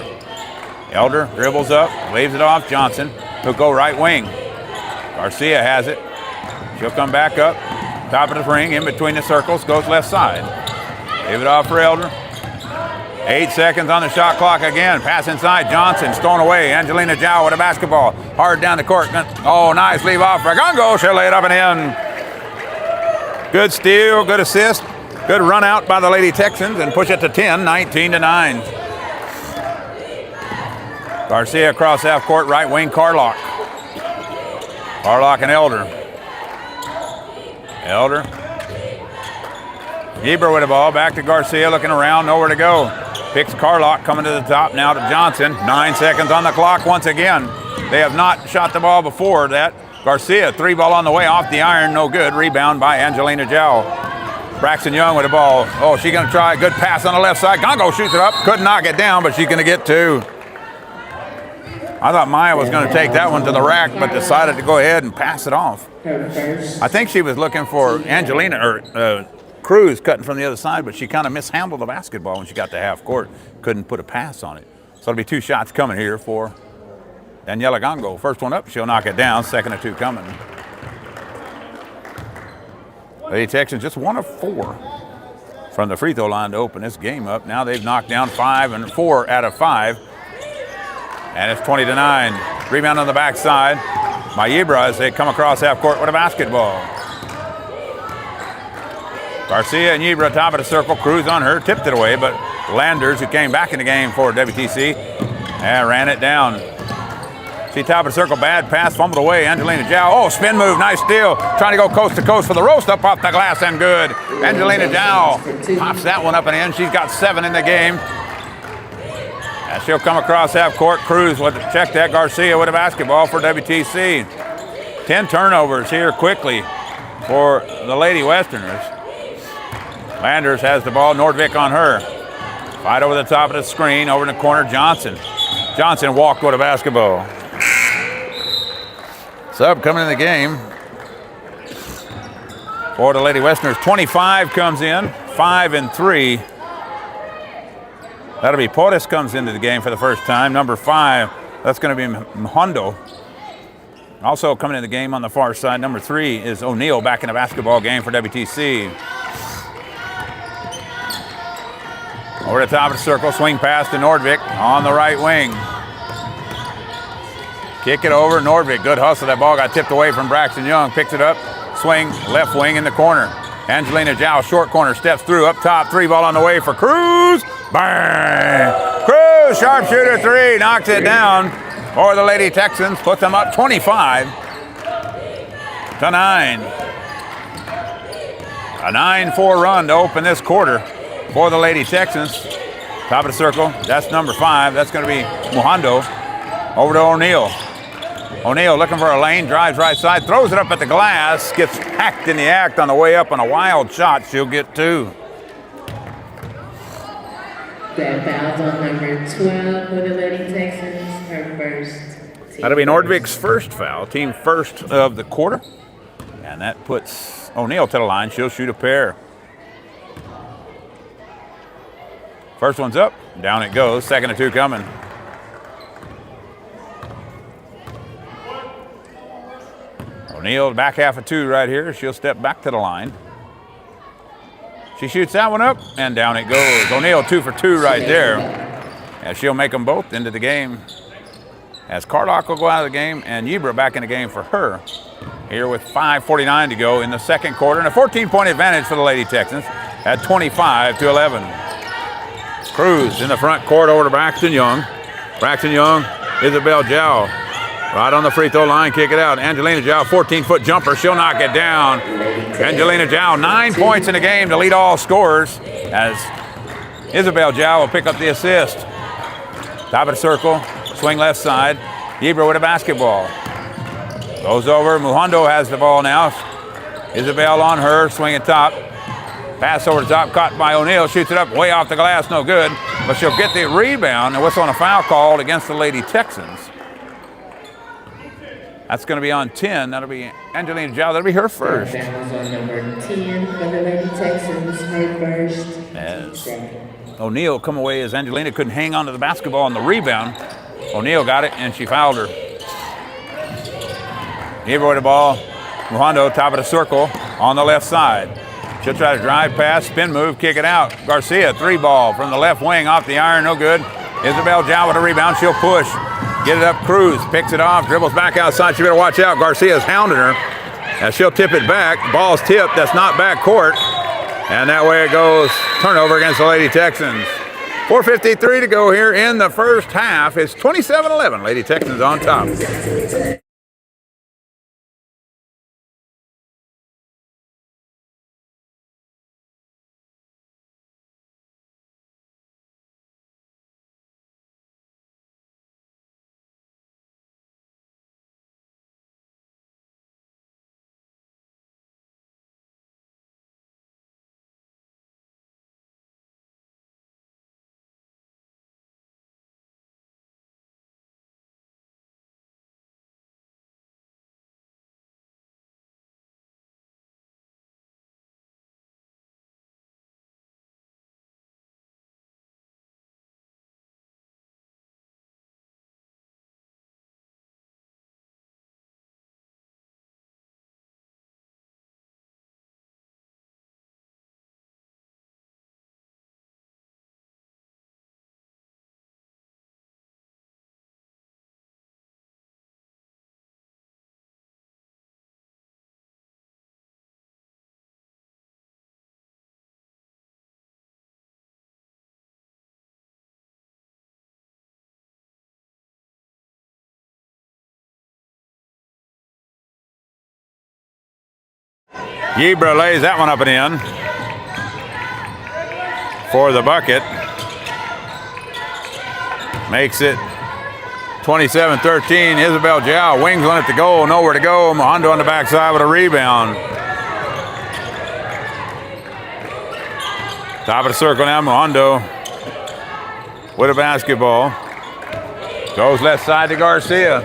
Elder dribbles up, waves it off. Johnson, who'll go right wing. Garcia has it. She'll come back up, top of the ring, in between the circles, goes left side. Leave it off for Elder. 8 seconds on the shot clock again. Pass inside, Johnson, stolen away. Angelina Jowl with a basketball. Hard down the court. Oh, nice leave off for Gungo. She'll lay it up and in. Good steal, good assist. Good run out by the Lady Texans and push it to 10, 19-9. Garcia across half court, right wing, Carlock. Carlock and Elder. Elder. Eber with the ball, back to Garcia, looking around, nowhere to go. Picks Carlock, coming to the top, now to Johnson. 9 seconds on the clock once again. They have not shot the ball before that. Garcia, 3-ball on the way, off the iron, no good. Rebound by Angelina Jowl. Braxton Young with the ball. Oh, she's gonna try a good pass on the left side. Gongo shoots it up, couldn't knock it down, but she's gonna get 2. I thought Maya was going to take that one to the rack, but decided to go ahead and pass it off. I think she was looking for Angelina or Cruz cutting from the other side, but she kind of mishandled the basketball when she got to half court. Couldn't put a pass on it. So it'll be 2 shots coming here for Daniela Gongo. First one up, she'll knock it down. Second of 2 coming. The Texans just 1 of 4 from the free throw line to open this game up. Now they've knocked down 4 out of 5. And it's 20-9. Rebound on the backside by Yebra as they come across half court with a basketball. Garcia and Yebra top of the circle. Cruz on her, tipped it away, but Landers, who came back in the game for WTC, ran it down. She top of the circle, bad pass, fumbled away. Angelina Jowl, oh, spin move, nice steal. Trying to go coast to coast for the roast, up off the glass and good. Angelina Jowl pops that one up and in. She's got 7 in the game. And she'll come across half court. Cruz with check that. Garcia with a basketball for WTC. 10 turnovers here quickly for the Lady Westerners. Landers has the ball. Nordvik on her. Fight over the top of the screen. Over in the corner, Johnson. Johnson walked with a basketball. Sub coming in the game for the Lady Westerners. 25 comes in. 5 and 3. That'll be Portis comes into the game for the first time. Number 5, that's going to be Mhondo. Also coming in the game on the far side, number 3 is O'Neal back in the basketball game for WTC. Over the top of the circle, swing pass to Nordvik on the right wing. Kick it over, Nordvik, good hustle. That ball got tipped away from Braxton Young. Picks it up, swing, left wing in the corner. Angelina Zhao, short corner, steps through, up top, 3 ball on the way for Cruz. Bang! Cruz, sharpshooter 3, knocks it down for the Lady Texans. Puts them up 25 to 9. A 9-4 run to open this quarter for the Lady Texans. Top of the circle, that's number 5. That's going to be Mhondo. Over to O'Neal. O'Neal looking for a lane, drives right side, throws it up at the glass, gets hacked in the act on the way up on a wild shot. She'll get 2. That fouls on number 12 for the Lady Texans, her first. That'll be Nordvik's first foul, team first of the quarter. And that puts O'Neal to the line. She'll shoot a pair. First one's up, down it goes. Second of 2 coming. O'Neal, back half of 2 right here. She'll step back to the line. She shoots that one up, and down it goes. O'Neal 2 for 2 right there. And she'll make them both into the game. As Carlock will go out of the game, and Yebra back in the game for her. Here with 5:49 to go in the second quarter, and a 14-point advantage for the Lady Texans at 25 to 11. Cruz in the front court over to Braxton Young. Braxton Young, Isabel Zhao. Right on the free throw line, kick it out. Angelina Zhao, 14-foot jumper. She'll knock it down. Angelina Zhao, 9 points in the game to lead all scorers as Isabel Zhao will pick up the assist. Top of the circle, swing left side. Yebra with a basketball. Goes over, Mhondo has the ball now. Isabel on her, swinging top. Pass over the top, caught by O'Neal. Shoots it up, way off the glass, no good. But she'll get the rebound and whistle on a foul called against the Lady Texans. That's going to be on 10. That'll be Angelina Zhao. That'll be her first. That was on number 10 for the Lady Texans, her first. As O'Neal come away as Angelina couldn't hang on to the basketball on the rebound. O'Neal got it, and she fouled her. Gave away the ball. Mhondo, top of the circle, on the left side. She'll try to drive pass, spin move, kick it out. Garcia, 3 ball from the left wing, off the iron, no good. Isabel Zhao with a rebound, she'll push. Get it up, Cruz, picks it off, dribbles back outside. She better watch out. Garcia's hounding her. As she'll tip it back. Ball's tipped, that's not back court. And that way it goes. Turnover against the Lady Texans. 4:53 to go here in the first half. It's 27-11. Lady Texans on top. Yebra lays that one up and in for the bucket. makes it 27-13. Isabel Jow wings on it to goal, nowhere to go. Mohondo on the backside with a rebound. Top of the circle now, Mohondo with a basketball. Goes left side to Garcia.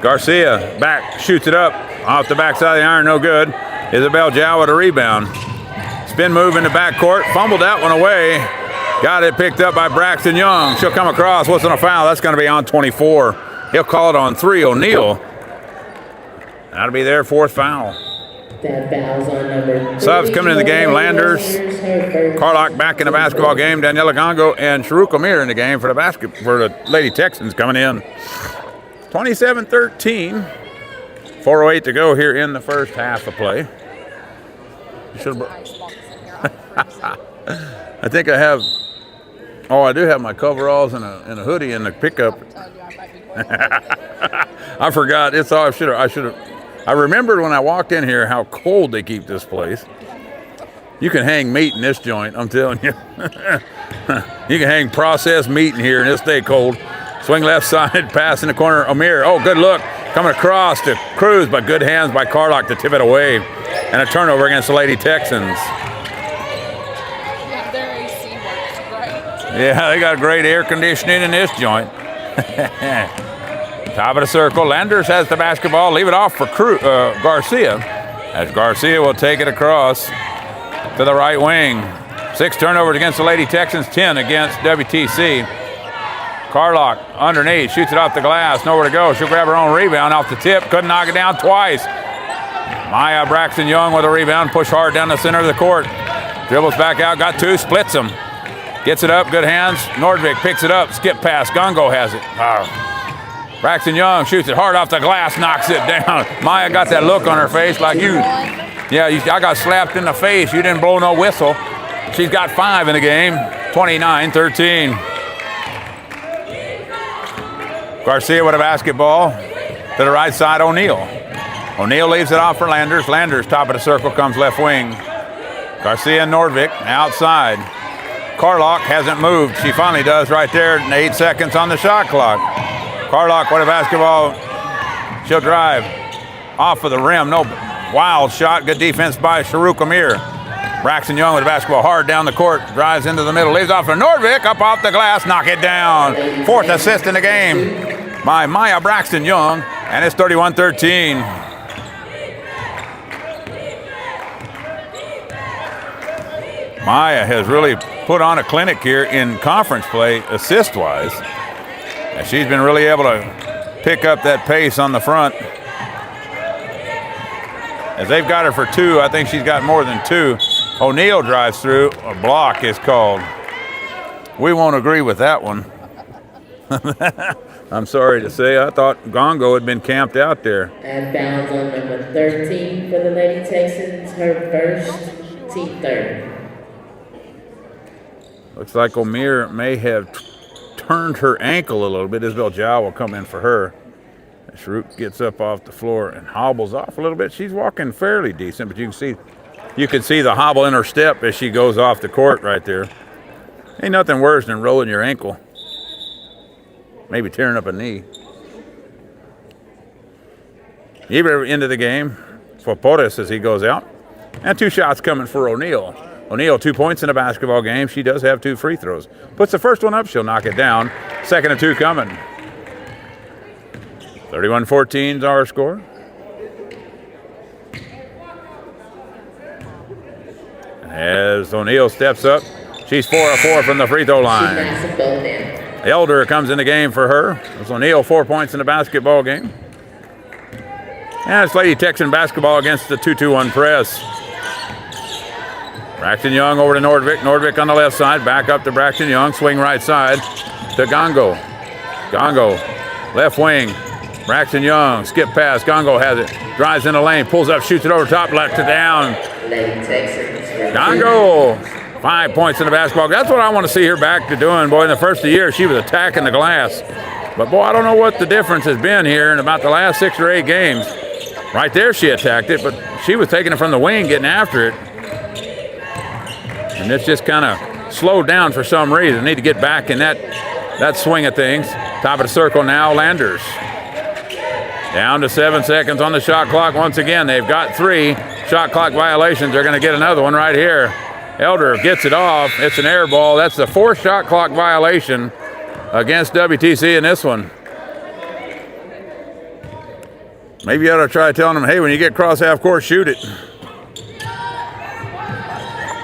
Garcia back, shoots it up off the backside of the iron, no good. Isabel Jow with a rebound. Spin move in the backcourt, fumbled that one away. Got it picked up by Braxton Young. She'll come across. What's on a foul? That's going to be on 24. He'll call it on 3. O'Neal. That'll be their 4th foul. That foul's on number 3. Subs coming in the game. Landers, Carlock back in the basketball game. Daniela Gongo and Sharuk Amir in the game for the Lady Texans coming in. 27-13. 4:08 to go here in the first half of play. I think I have. Oh, I do have my coveralls and a hoodie in the pickup. I forgot. It's all I should have. I remembered when I walked in here how cold they keep this place. You can hang meat in this joint, I'm telling you. You can hang processed meat in here and it'll stay cold. Swing left side, pass in the corner. Amir, oh, good look. Coming across to Cruz, but good hands by Carlock to tip it away. And a turnover against the Lady Texans. Yeah, their AC works great. Yeah, they got great air conditioning in this joint. Top of the circle. Landers has the basketball. Leave it off for Garcia. As Garcia will take it across to the right wing. 6 turnovers against the Lady Texans, 10 against WTC. Carlock underneath, shoots it off the glass, nowhere to go. She'll grab her own rebound off the tip, couldn't knock it down twice. Maya Braxton Young with a rebound, push hard down the center of the court. Dribbles back out, got 2, splits them. Gets it up, good hands. Nordvik picks it up, skip pass, Gongo has it. Braxton Young shoots it hard off the glass, knocks it down. Maya got that look on her face like I got slapped in the face. You didn't blow no whistle. She's got 5 in the game, 29-13. Garcia with a basketball to the right side, O'Neal. O'Neal leaves it off for Landers. Landers, top of the circle, comes left wing. Garcia and Nordvik outside. Carlock hasn't moved. She finally does right there. 8 seconds on the shot clock. Carlock with a basketball. She'll drive off of the rim. No wild shot. Good defense by Sharuk Amir. Braxton Young with the basketball hard down the court. Drives into the middle. Leaves off for Nordvik. Up off the glass. Knock it down. 4th assist in the game by Maya Braxton Young. And it's 31-13. Maya has really put on a clinic here in conference play, assist-wise. And she's been really able to pick up that pace on the front. As they've got her for 2, I think she's got more than 2. O'Neal drives through. A block is called. We won't agree with that one. I'm sorry to say, I thought Gongo had been camped out there. And bounds on number 13 for the Lady Texans, her first, team 3rd. Looks like Amir may have turned her ankle a little bit. Isabel Jow will come in for her. Sharuk gets up off the floor and hobbles off a little bit. She's walking fairly decent, but you can see the hobble in her step as she goes off the court right there. Ain't nothing worse than rolling your ankle. Maybe tearing up a knee. Eber into the game for Porras as he goes out. And 2 shots coming for O'Neal. O'Neal, 2 points in a basketball game. She does have 2 free throws. Puts the first one up, she'll knock it down. Second and 2 coming. 31-14 is our score. As O'Neal steps up, she's 4 of 4 from the free throw line. Elder comes in the game for her. It's O'Neal, 4 points in the basketball game. And it's Lady Texan basketball against the 2-2-1 press. Braxton Young over to Nordvik. Nordvik on the left side. Back up to Braxton Young. Swing right side to Gongo. Gongo, left wing. Braxton Young, skip pass. Gongo has it. Drives in the lane. Pulls up, shoots it over top, left it down. Gongo, 5 points in the basketball. That's what I want to see her back to doing. Boy, in the first of the year, she was attacking the glass. But, boy, I don't know what the difference has been here in about the last 6 or 8 games. Right there, she attacked it, but she was taking it from the wing, getting after it. And it's just kind of slowed down for some reason. Need to get back in that that swing of things. Top of the circle now, Landers. Down to 7 seconds on the shot clock once again. They've got 3 shot clock violations. They're going to get another one right here. Elder gets it off. It's an air ball. That's the 4th shot clock violation against WTC in this one. Maybe you ought to try telling them, hey, when you get cross half court, shoot it.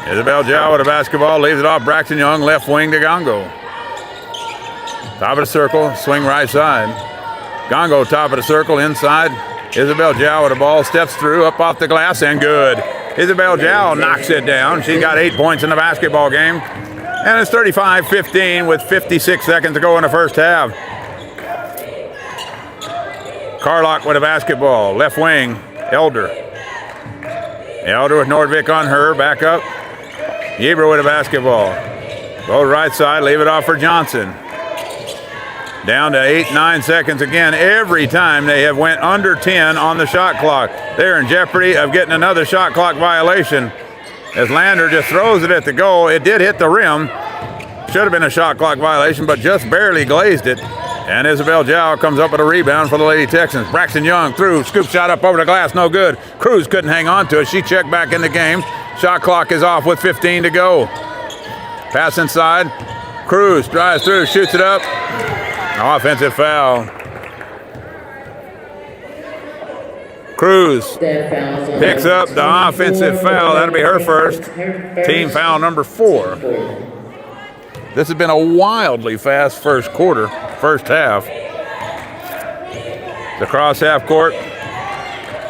Isabel Jow with a basketball, leaves it off Braxton Young, left wing to Gongo. Top of the circle, swing right side. Gongo top of the circle, inside. Isabel Jow with the ball, steps through, up off the glass, and good. Isabel Jow knocks it down. She got 8 points in the basketball game. And it's 35-15 with 56 seconds to go in the first half. Carlock with a basketball, left wing, Elder. Elder with Nordvik on her, back up. Yeaber with a basketball. Go right side, leave it off for Johnson. Down to 8-9 seconds again. Every time they have went under 10 on the shot clock. They're in jeopardy of getting another shot clock violation as Lander just throws it at the goal. It did hit the rim. Should have been a shot clock violation, but just barely glazed it. And Isabel Jow comes up with a rebound for the Lady Texans. Braxton Young through, scoop shot up over the glass, no good. Cruz couldn't hang on to it. She checked back in the game. Shot clock is off with 15 to go. Pass inside. Cruz drives through, shoots it up. Offensive foul. Cruz picks up the offensive foul. That'll be her first. Team foul number 4. This has been a wildly fast first quarter, first half. The cross half court.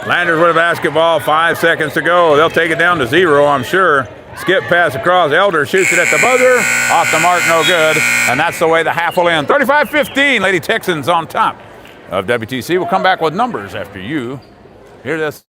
Landers with a basketball, 5 seconds to go. They'll take it down to 0, I'm sure. Skip pass across. Elder shoots it at the buzzer. Off the mark, no good. And that's the way the half will end. 35-15, Lady Texans on top of WTC. We'll come back with numbers after you hear this.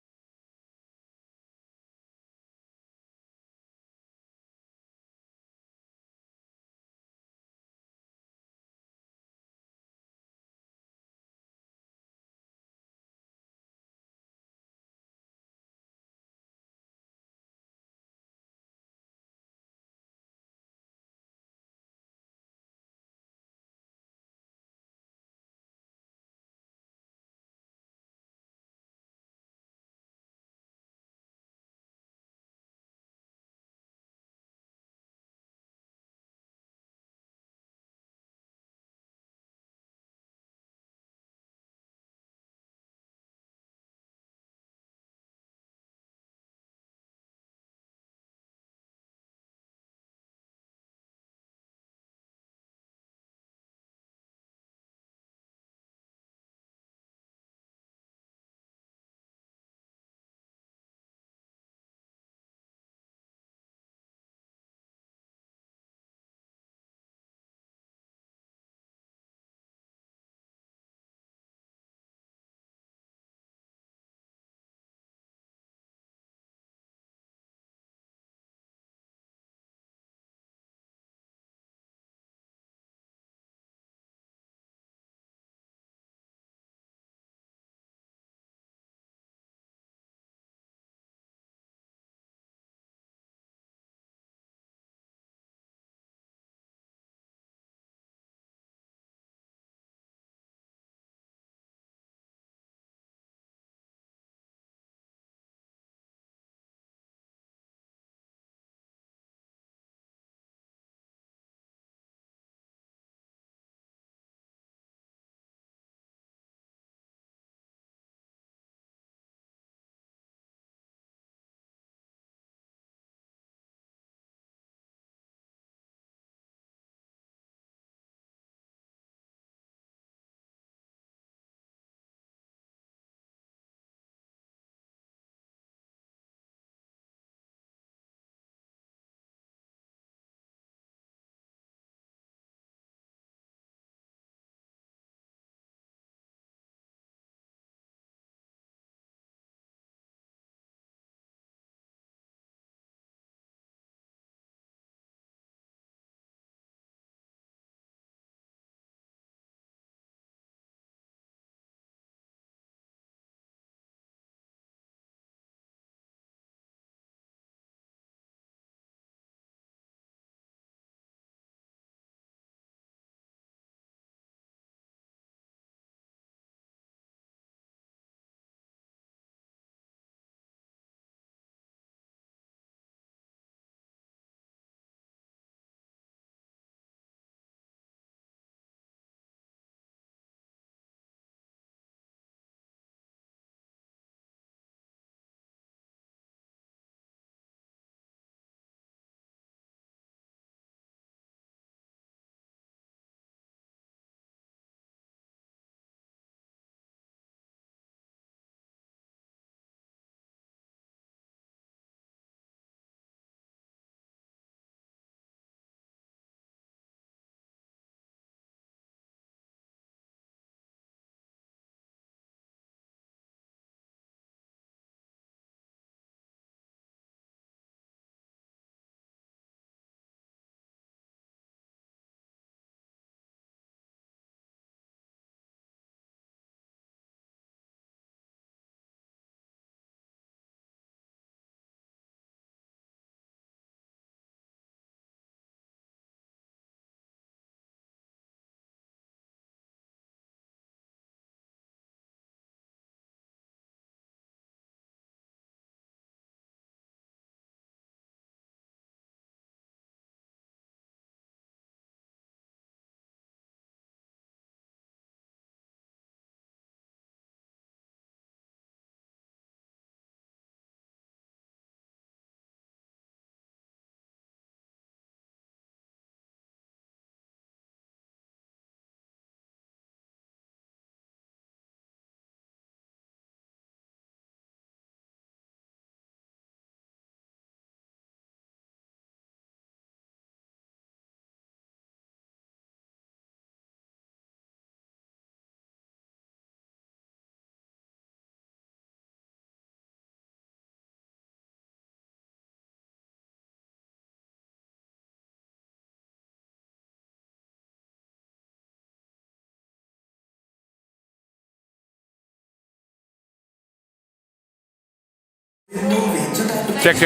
Check. It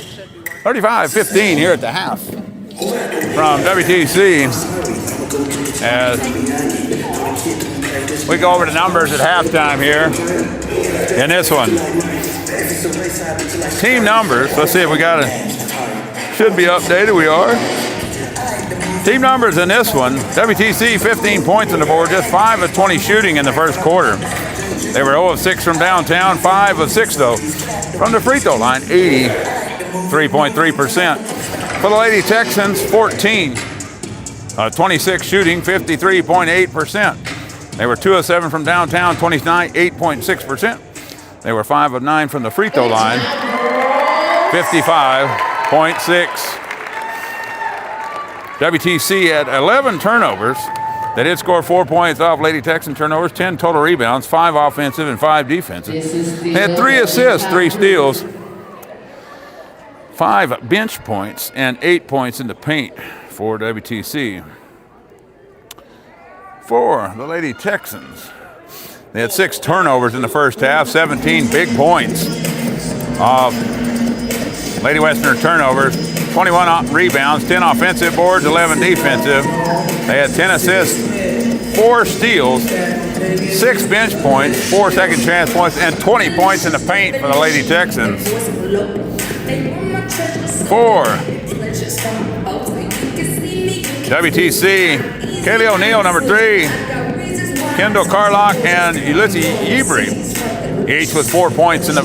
should be working. 35-15 here at the half from WTC. As we go over the numbers at halftime here in this one. Team numbers, let's see if we got it. Should be updated, we are. Team numbers in this one, WTC 15 points on the board, just 5 of 20 shooting in the first quarter. They were 0 of 6 from downtown, 5 of 6 though from the free throw line, 83.3%. For the Lady Texans, 14. 26 shooting, 53.8%. They were 2 of 7 from downtown, 8.6%. They were 5 of 9 from the free throw line, 55.6. WTC had 11 turnovers. They did score 4 points off Lady Texan turnovers, 10 total rebounds, 5 offensive and 5 defensive. They had 3 assists, 3 steals, 5 bench points, and 8 points in the paint for WTC. For the Lady Texans, they had 6 turnovers in the first half, 17 big points of Lady Westerner turnovers, 21 rebounds, 10 offensive boards, 11 defensive. They had 10 assists, 4 steals, 6 bench points, 4 second chance points, and 20 points in the paint for the Lady Texans. For WTC, Kaylee O'Neal, number 3, Kendall Carlock, and Ulysses Yebri, each with 4 points in the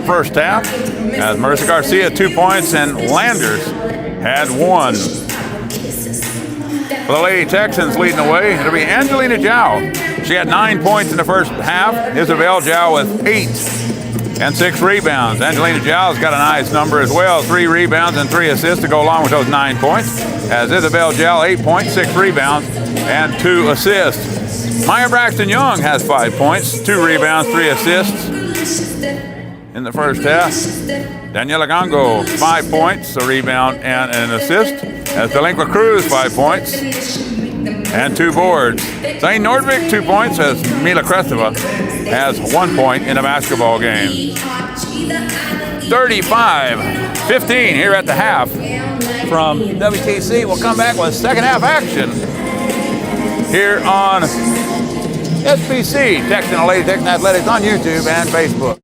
first half. As Marissa Garcia, 2 points, and Landers had 1. For the Lady Texans leading the way, it'll be Angelina Zhao. She had 9 points in the first half. Isabel Zhao with 8 and 6 rebounds. Angelina Zhao's got a nice number as well, 3 rebounds and 3 assists to go along with those 9 points. As Isabel Zhao, 8 points, 6 rebounds, and 2 assists. Maya Braxton Young has 5 points, 2 rebounds, 3 assists in the first half. Daniela Gango, 5 points, a rebound, and an assist. As Delinqua Cruz, 5 points and 2 boards. Zane Nordvik, 2 points, as Mila Krestova has 1 point in a basketball game. 35-15 here at the half from WTC. We'll come back with second half action here on SBC, Texan and Lady Texan Athletics on YouTube and Facebook.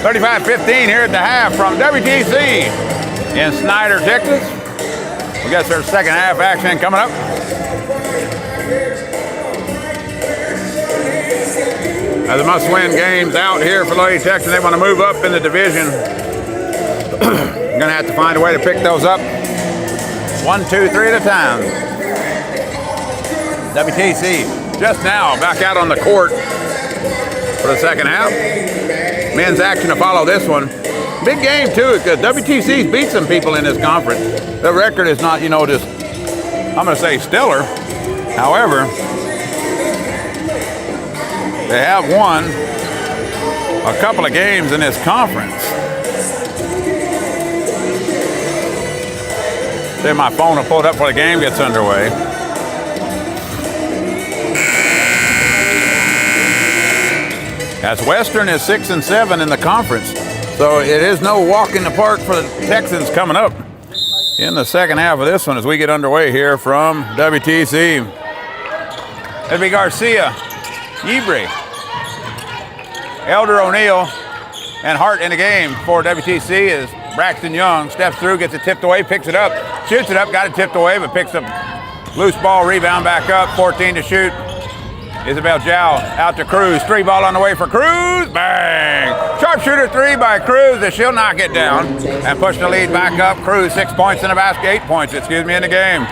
35-15 here at the half from WTC in Snyder, Texas. We got our second half action coming up. As the must-win games out here for Lady Texans, they want to move up in the division. You're going to have to find a way to pick those up 1, 2, 3 at a time. WTC just now back out on the court for the second half. Men's action to follow this one. Big game too, because WTC's beat some people in this conference. The record is not, just, I'm going to say stellar. However, they have won a couple of games in this conference. See, my phone will pull it up before the game gets underway. As Western is 6-7 in the conference, so it is no walk in the park for the Texans coming up in the second half of this one as we get underway here from WTC. It'll be Garcia, Yebre, Elder O'Neill, and Hart in the game for WTC as Braxton Young steps through, gets it tipped away, picks it up, shoots it up, got it tipped away, but picks up loose ball, rebound back up, 14 to shoot. Isabel Jow out to Cruz. 3 ball on the way for Cruz. Bang! Sharpshooter 3 by Cruz as she'll knock it down and push the lead back up. Cruz 6 points in the basket, 8 points, in the game.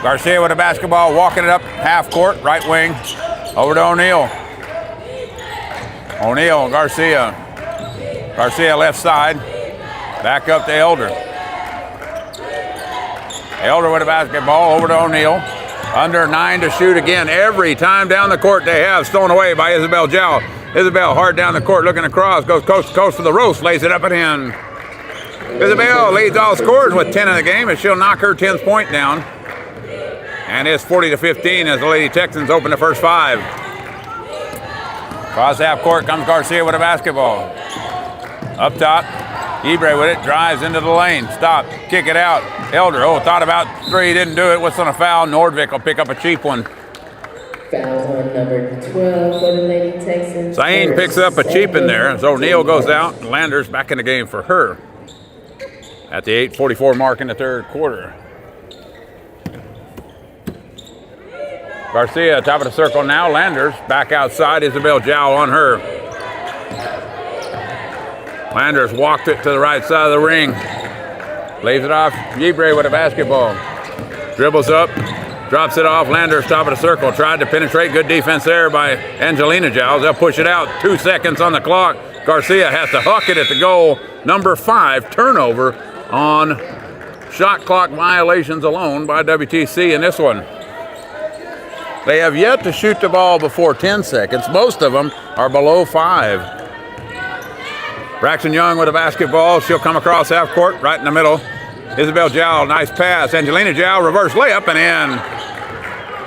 Garcia with a basketball, walking it up half court, right wing, over to O'Neill. O'Neill, Garcia. Garcia left side, back up to Elder. Elder with a basketball, over to O'Neill. Under 9 to shoot again. Every time down the court they have, stolen away by Isabel Jow. Isabel hard down the court, looking across, goes coast to coast for the roast, lays it up and in. Isabel leads all scorers with 10 in the game, and she'll knock her 10th point down. And it's 40-15 as the Lady Texans open the first 5. Across half court comes Garcia with a basketball. Up top, Yebre with it, drives into the lane, stop, kick it out. Elder, thought about 3, didn't do it. What's on a foul? Nordvik will pick up a cheap one. Foul on number 12 for the Lady Texans. Zane picks up a cheap in there as O'Neill goes out. Landers back in the game for her at the 8:44 mark in the third quarter. Garcia, top of the circle now. Landers back outside. Isabel Jow on her. Landers walked it to the right side of the ring. Lays it off. Yebre with a basketball. Dribbles up. Drops it off. Landers top of the circle. Tried to penetrate. Good defense there by Angelina Giles. They'll push it out. 2 seconds on the clock. Garcia has to huck it at the goal. Number 5 turnover on shot clock violations alone by WTC in this one. They have yet to shoot the ball before 10 seconds. Most of them are below 5. Braxton Young with a basketball. She'll come across half court, right in the middle. Isabel Jow, nice pass. Angelina Jow, reverse layup and in.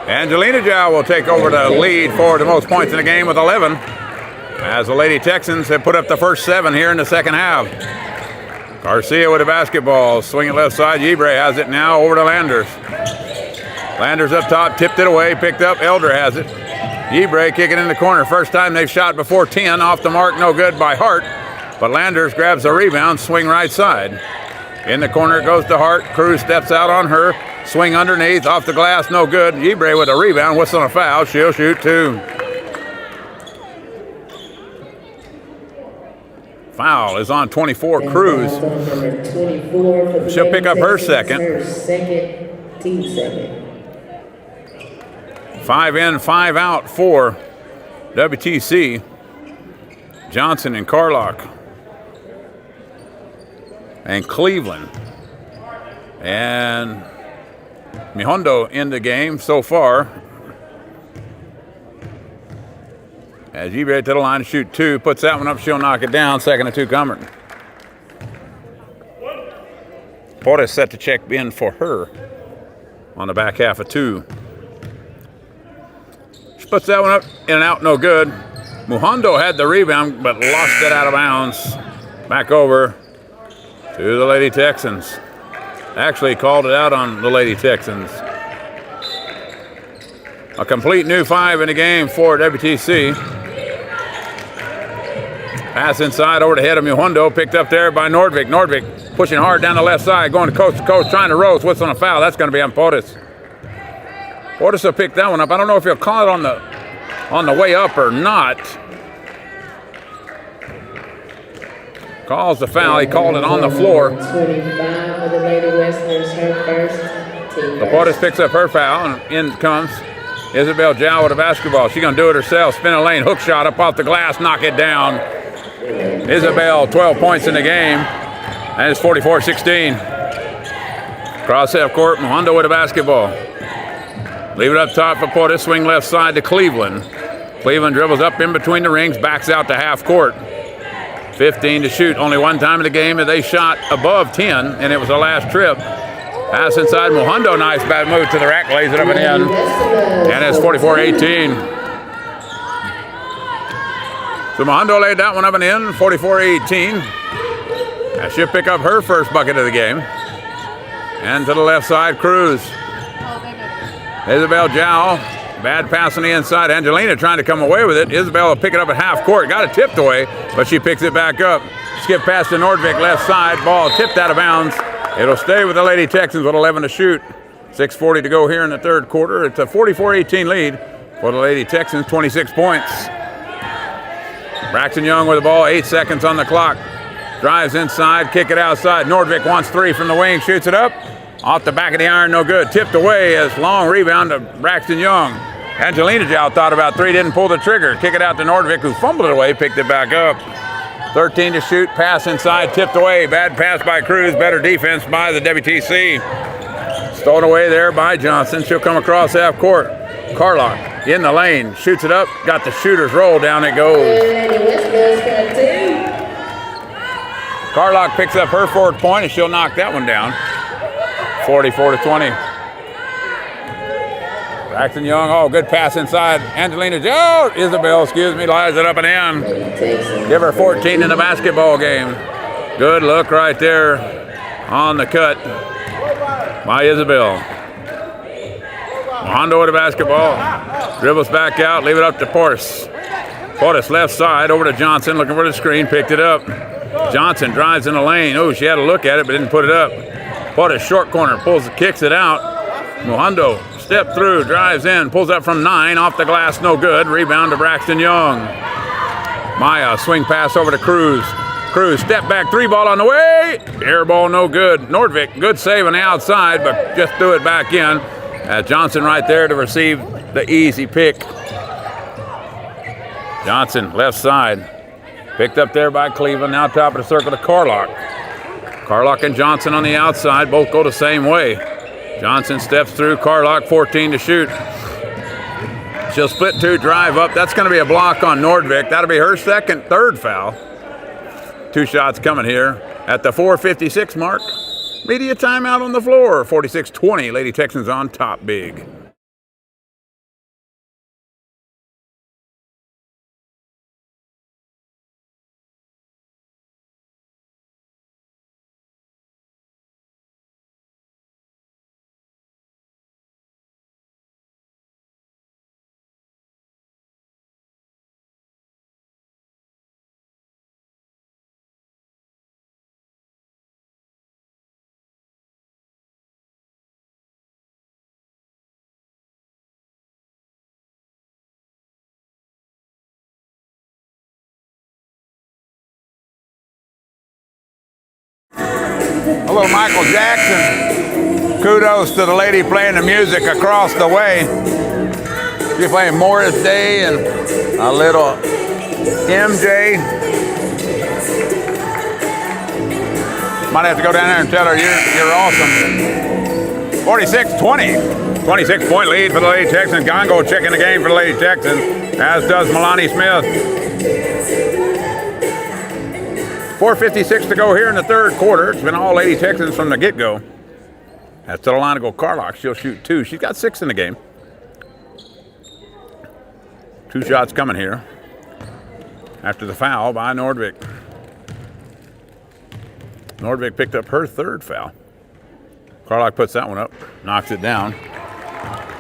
Angelina Jow will take over the lead for the most points in the game with 11. As the Lady Texans have put up the first 7 here in the second half. Garcia with a basketball. Swing it left side. Yebre has it now over to Landers. Landers up top, tipped it away, picked up. Elder has it. Yebre kicking in the corner. First time they've shot before 10. Off the mark, no good by Hart. But Landers grabs the rebound, swing right side. In the corner it goes to Hart. Cruz steps out on her. Swing underneath, off the glass, no good. Yebre with a rebound, whistle and a foul. She'll shoot 2. Foul is on 24, Cruz. She'll pick up her second. Team second. 5 in, 5 out for WTC. Johnson and Carlock. And Cleveland. And Mihondo in the game so far. As Yebre to the line to shoot 2. Puts that one up, she'll knock it down. Second and 2 coming. Portis set to check in for her on the back half of 2. She puts that one up, in and out, no good. Muhondo had the rebound, but lost it out of bounds. Back over to the Lady Texans. Actually called it out on the Lady Texans. A complete new 5 in the game for WTC. Pass inside over the head of Muhundo, picked up there by Nordvik. Nordvik pushing hard down the left side, going to coast, trying to roast. What's on a foul? That's going to be on Portis. Portis will pick that one up. I don't know if he'll call it on the way up or not. Calls the foul. He called it on the floor. 25 for the Lady Wrestlers, her first team. So Portis picks up her foul, and in comes Isabel Zhao with a basketball. She's going to do it herself. Spin a lane, hook shot up off the glass, knock it down. Isabel, 12 points in the game, and it's 44-16. Cross half court, Muhundo with a basketball. Leave it up top for Portis, swing left side to Cleveland. Cleveland dribbles up in between the rings, backs out to half court. 15 to shoot. Only one time in the game that they shot above 10, and it was the last trip. Pass inside, Muhundo, nice bad move to the rack, lays it up and in. And it's 44-18. So Muhundo laid that one up and in, 44-18. Now she'll pick up her first bucket of the game. And to the left side, Cruz. Isabel Zhao, bad pass on the inside. Angelina trying to come away with it. Isabel will pick it up at half court. Got it tipped away, but she picks it back up. Skip pass to Nordvik, left side. Ball tipped out of bounds. It'll stay with the Lady Texans with 11 to shoot. 6:40 to go here in the third quarter. It's a 44-18 lead for the Lady Texans, 26 points. Braxton Young with the ball, 8 seconds on the clock. Drives inside, kick it outside. Nordvik wants three from the wing, shoots it up. Off the back of the iron, no good. Tipped away as long rebound to Braxton Young. Angelina Zhao thought about three, didn't pull the trigger. Kick it out to Nordvik, who fumbled it away, picked it back up. 13 to shoot, pass inside, tipped away. Bad pass by Cruz, better defense by the WTC. Stolen away there by Johnson. She'll come across half court. Carlock in the lane, shoots it up, got the shooter's roll, down it goes. Carlock picks up her fourth point, and she'll knock that one down. 44-20. Braxton Young, oh, good pass inside. Angelina Joe, Isabel, lies it up and in. Give her 14 in the basketball game. Good look right there on the cut by Isabel. Muhundo with the basketball. Dribbles back out, leave it up to Portis. Portis left side over to Johnson, looking for the screen, picked it up. Johnson drives in the lane. Oh, she had a look at it, but didn't put it up. Portis short corner, kicks it out. Muhundo step through, drives in, pulls up from 9, off the glass, no good. Rebound to Braxton Young. Maya, swing pass over to Cruz. Cruz, step back, three ball on the way. Air ball, no good. Nordvik, good save on the outside, but just threw it back in. Johnson right there to receive the easy pick. Johnson, left side. Picked up there by Cleveland, now top of the circle to Carlock. Carlock and Johnson on the outside, both go the same way. Johnson steps through, Carlock 14 to shoot. She'll split two, drive up. That's going to be a block on Nordvik. That'll be her third foul. 2 shots coming here at the 4:56 mark. Media timeout on the floor, 46-20. Lady Texans on top big. Hello, Michael Jackson. Kudos to the lady playing the music across the way. She's playing Morris Day and a little MJ. Might have to go down there and tell her you're awesome. 46-20. 26-point lead for the Lady Texans. Gongo checking the game for the Lady Texans, as does Milani Smith. 4:56 to go here in the third quarter. It's been all Lady Texans from the get-go. That's to the line to go Carlock. She'll shoot 2. She's got 6 in the game. 2 shots coming here after the foul by Nordvik. Nordvik picked up her third foul. Carlock puts that one up, knocks it down.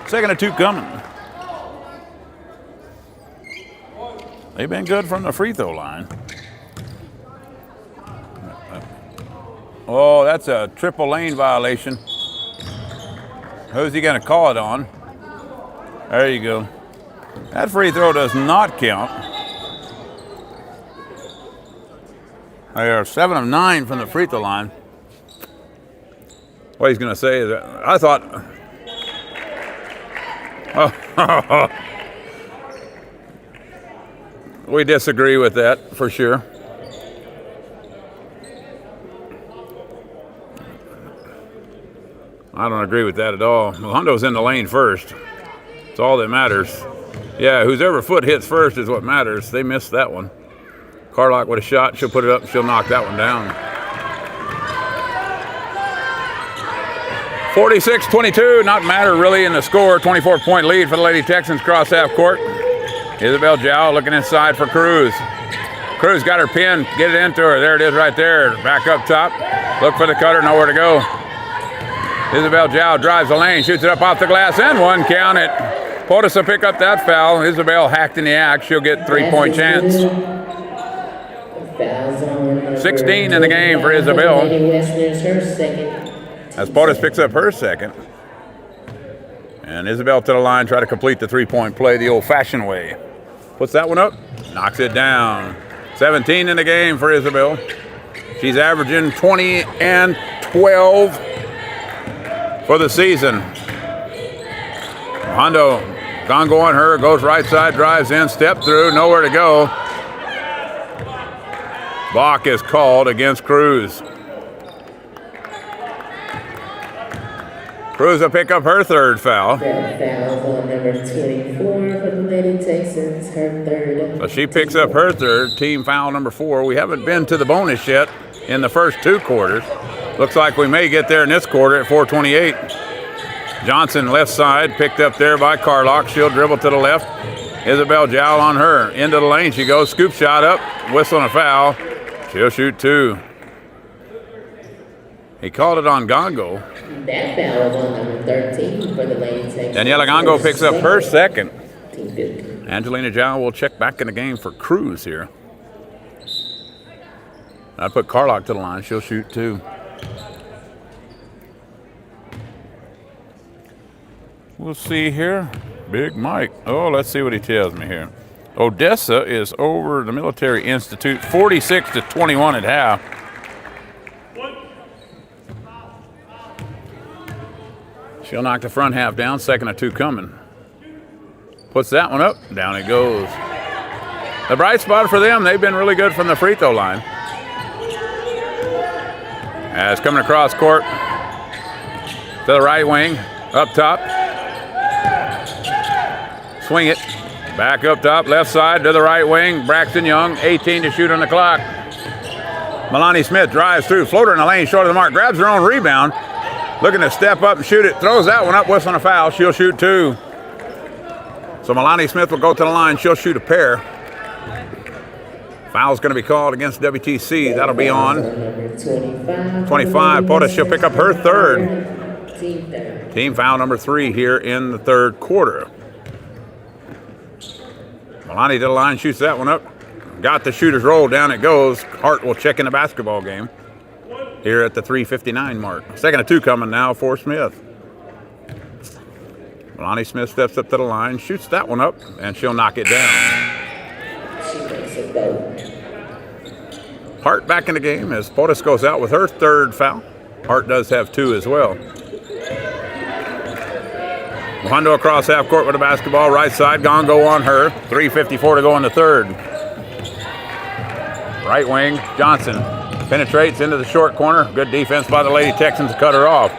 Second of 2 coming. They've been good from the free throw line. Oh, that's a triple lane violation. Who's he going to call it on? There you go. That free throw does not count. They are 7 of 9 from the free throw line. What he's going to say is, I thought. Oh, we disagree with that for sure. I don't agree with that at all. Hondo's in the lane first. It's all that matters. Yeah, whoever foot hits first is what matters. They missed that one. Carlock with a shot. She'll put it up. She'll knock that one down. 46-22. Not matter really in the score. 24-point lead for the Lady Texans cross half court. Isabel Jow looking inside for Cruz. Cruz got her pin. Get it into her. There it is right there. Back up top. Look for the cutter. Nowhere to go. Isabel Jow drives the lane, shoots it up off the glass, and one count it. POTUS will pick up that foul. Isabel hacked in the act. She'll get 3-point chance. 16 in the game for Isabel. As POTUS picks up her second. And Isabel to the line, try to complete the 3-point play the old-fashioned way. Puts that one up, knocks it down. 17 in the game for Isabel. She's averaging 20 and 12. For the season. Hondo, Gongo on her, goes right side, drives in, step through, nowhere to go. Block is called against Cruz. Cruz will pick up her third foul. That foul's on number 24 for the Lady Texans, her third. So she picks up her third, team foul number 4. We haven't been to the bonus yet in the first 2 quarters. Looks like we may get there in this quarter at 4:28. Johnson left side, picked up there by Carlock. She'll dribble to the left. Isabel Jowl on her. Into the lane she goes. Scoop shot up. Whistle and a foul. She'll shoot 2. He called it on Gongo. That foul was on number 13 for the Lady Texans. Daniela Gongo picks up her second. Angelina Jowl will check back in the game for Cruz here. I put Carlock to the line. She'll shoot 2. We'll see here. Big Mike. Oh, let's see what he tells me here. Odessa is over the Military Institute, 46-21 at half. She'll knock the front half down. Second of 2 coming. Puts that one up. Down it goes. The bright spot for them, they've been really good from the free throw line. As coming across court to the right wing, up top. Swing it. Back up top, left side to the right wing. Braxton Young, 18 to shoot on the clock. Milani Smith drives through, floater in the lane, short of the mark, grabs her own rebound. Looking to step up and shoot it, throws that one up, whistling a foul. She'll shoot 2. So Milani Smith will go to the line, she'll shoot a pair. Foul's going to be called against WTC. That'll be on 25. POTUS, she'll pick up her third. Team foul number 3 here in the third quarter. Milani to the line, shoots that one up. Got the shooter's roll, down it goes. Hart will check in the basketball game here at the 3:59 mark. Second of 2 coming now for Smith. Milani Smith steps up to the line, shoots that one up, and she'll knock it down. Hart back in the game as POTUS goes out with her third foul. Hart does have 2 as well. Hondo across half court with the basketball, right side, Gongo on her. 3:54 to go in the third. Right wing, Johnson penetrates into the short corner. Good defense by the Lady Texans to cut her off.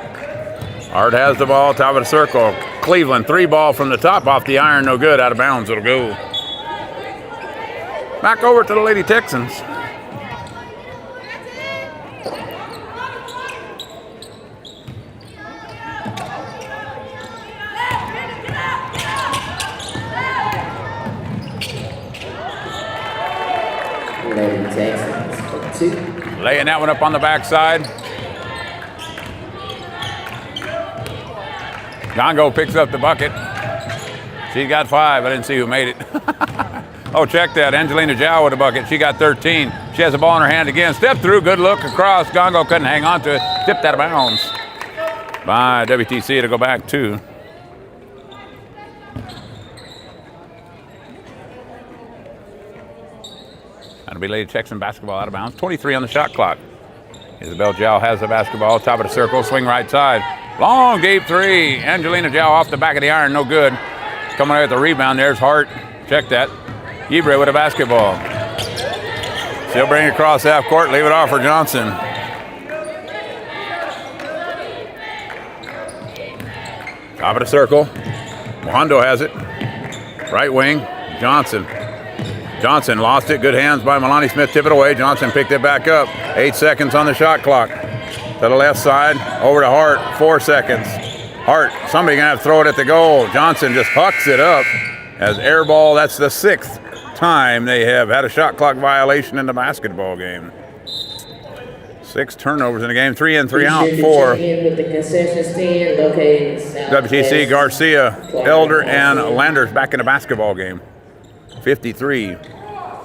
Hart has the ball, top of the circle. Cleveland, 3 ball from the top, off the iron, no good, out of bounds, it'll go. Back over to the Lady Texans. Lady Texans for 2. Laying that one up on the backside. Gongo picks up the bucket. She got 5. I didn't see who made it. Oh, check that. Angelina Zhao with a bucket. She got 13. She has the ball in her hand again. Step through. Good look across. Gongo couldn't hang on to it. Tipped out of bounds by WTC to go back 2. That'll be Lady Texan basketball out of bounds. 23 on the shot clock. Isabel Zhao has the basketball. Top of the circle. Swing right side. Long, deep 3. Angelina Zhao off the back of the iron. No good. Coming out with the rebound. There's Hart. Check that. Ibre with a basketball. She'll bring it across half court. Leave it off for Johnson. Top of the circle. Mohondo has it. Right wing. Johnson. Johnson lost it. Good hands by Melanie Smith. Tip it away. Johnson picked it back up. 8 seconds on the shot clock. To the left side. Over to Hart. 4 seconds. Hart. Somebody going to have to throw it at the goal. Johnson just hucks it up as air ball. That's the 6th time they have had a shot clock violation in the basketball game. 6 turnovers in the game. 3 in, 3 out for WTC. Garcia, Elder, and Landers back in the basketball game. 53-24,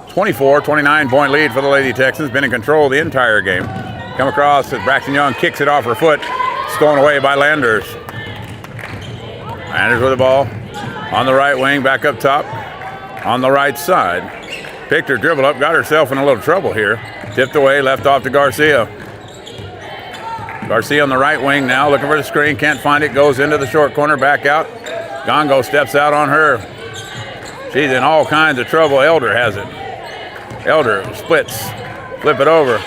29-point lead for the Lady Texans. Been in control the entire game. Come across as Braxton Young kicks it off her foot. Stolen away by Landers. Landers with the ball on the right wing, back up top. On the right side. Picked her dribble up, got herself in a little trouble here. Tipped away, left off to Garcia. Garcia on the right wing now, looking for the screen. Can't find it, goes into the short corner, back out. Gongo steps out on her. She's in all kinds of trouble. Elder has it. Elder splits. Flip it over.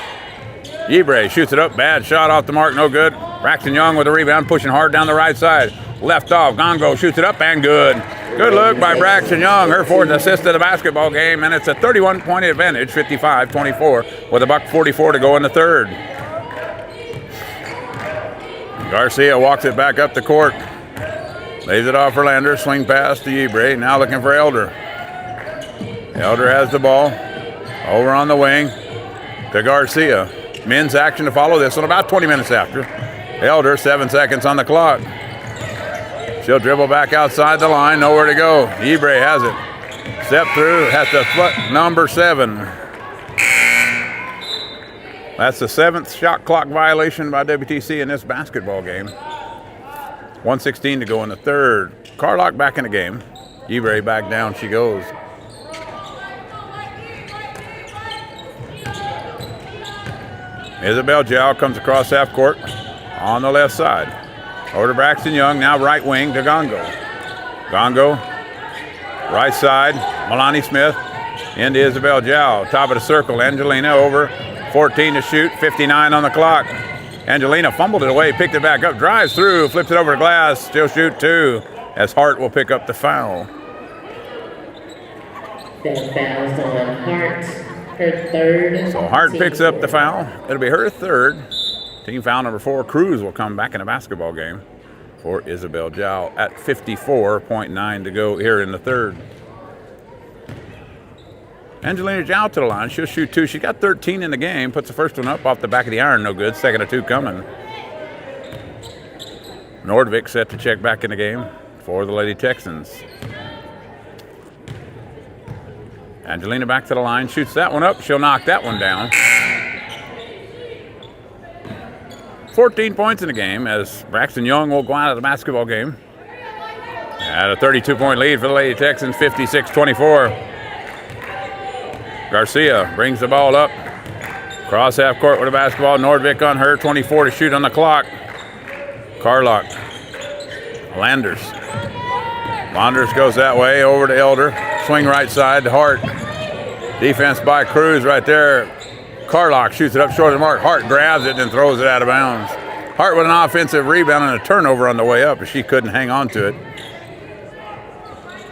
Ibre shoots it up. Bad shot off the mark. No good. Braxton Young with the rebound. Pushing hard down the right side. Left off. Gongo shoots it up and good. Good look by Braxton Young. Her 4th assist of the basketball game. And it's a 31-point advantage. 55-24 with $1:44 to go in the 3rd. Garcia walks it back up the court. Lays it off for Lander. Swing pass to Ibre. Now looking for Elder. Elder has the ball. Over on the wing to Garcia. Men's action to follow this one about 20 minutes after. Elder, 7 seconds on the clock. She'll dribble back outside the line. Nowhere to go. Ibre has it. Step through. Has to foot number 7. That's the 7th shot clock violation by WTC in this basketball game. 1:16 to go in the 3rd. Carlock back in the game. Ibre back down she goes. Isabel Zhao comes across half court on the left side. Over to Braxton Young, now right wing to Gongo. Gongo, right side, Melanie Smith into Isabel Zhao. Top of the circle, Angelina over, 14 to shoot, 59 on the clock. Angelina fumbled it away, picked it back up, drives through, flips it over the glass, still shoot 2, as Hart will pick up the foul. That foul's on Hart, her 3rd. So Hart picks up the foul. It'll be her 3rd. Team foul number 4. Cruz will come back in the basketball game for Isabel Zhao at 54.9 to go here in the 3rd. Angelina Zhao to the line. She'll shoot 2. She got 13 in the game. Puts the first one up off the back of the iron. No good. Second of 2 coming. Nordvik set to check back in the game for the Lady Texans. Angelina back to the line. Shoots that one up. She'll knock that one down. 14 points in the game as Braxton Young will go out of the basketball game. At a 32-point lead for the Lady Texans, 56-24. Garcia brings the ball up. Cross half court with a basketball. Nordvik on her, 24 to shoot on the clock. Carlock. Landers. Landers goes that way, over to Elder. Swing right side to Hart. Defense by Cruz right there. Carlock shoots it up short of the mark. Hart grabs it and throws it out of bounds. Hart with an offensive rebound and a turnover on the way up, but she couldn't hang on to it.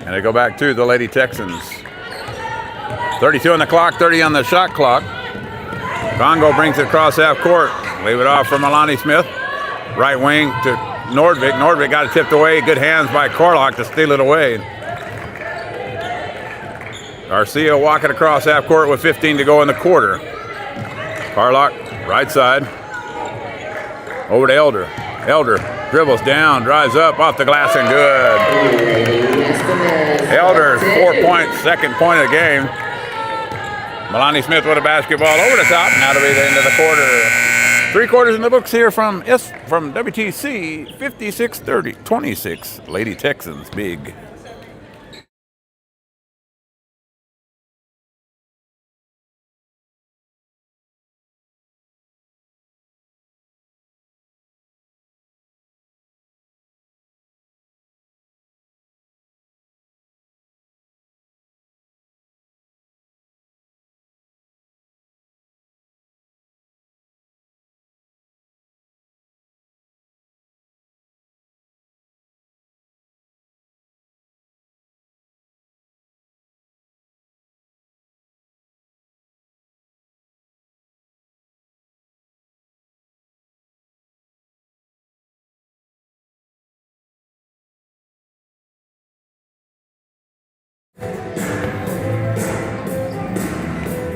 And they go back to the Lady Texans. 32 on the clock, 30 on the shot clock. Gongo brings it across half court. Leave it off for Melanie Smith. Right wing to Nordvik. Nordvik got it tipped away. Good hands by Carlock to steal it away. Garcia walking across half court with 15 to go in the quarter. Carlock, right side. Over to Elder. Elder dribbles down, drives up, off the glass and good. Elders, 4-point, second point of the game. Melanie Smith with a basketball over the top. Now to be the end of the quarter. 3 quarters in the books here from WTC, 56-30, 26. Lady Texans, big.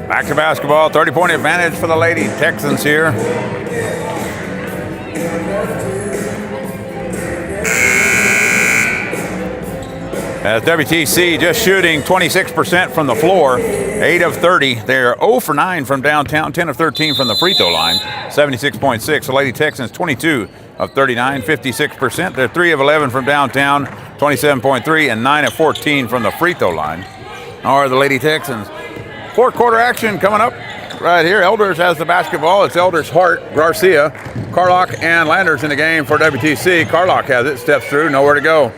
Back to basketball, 30-point advantage for the Lady Texans here. As WTC just shooting 26% from the floor, 8 of 30. They're 0 for 9 from downtown, 10 of 13 from the free throw line, 76.6. The Lady Texans 22 of 39, 56%. They're 3 of 11 from downtown, 27.3, and 9 of 14 from the free throw line. Are the Lady Texans. Fourth quarter action coming up right here. Elders has the basketball. It's Elders, Hart, Garcia, Carlock, and Landers in the game for WTC. Carlock has it, steps through, nowhere to go.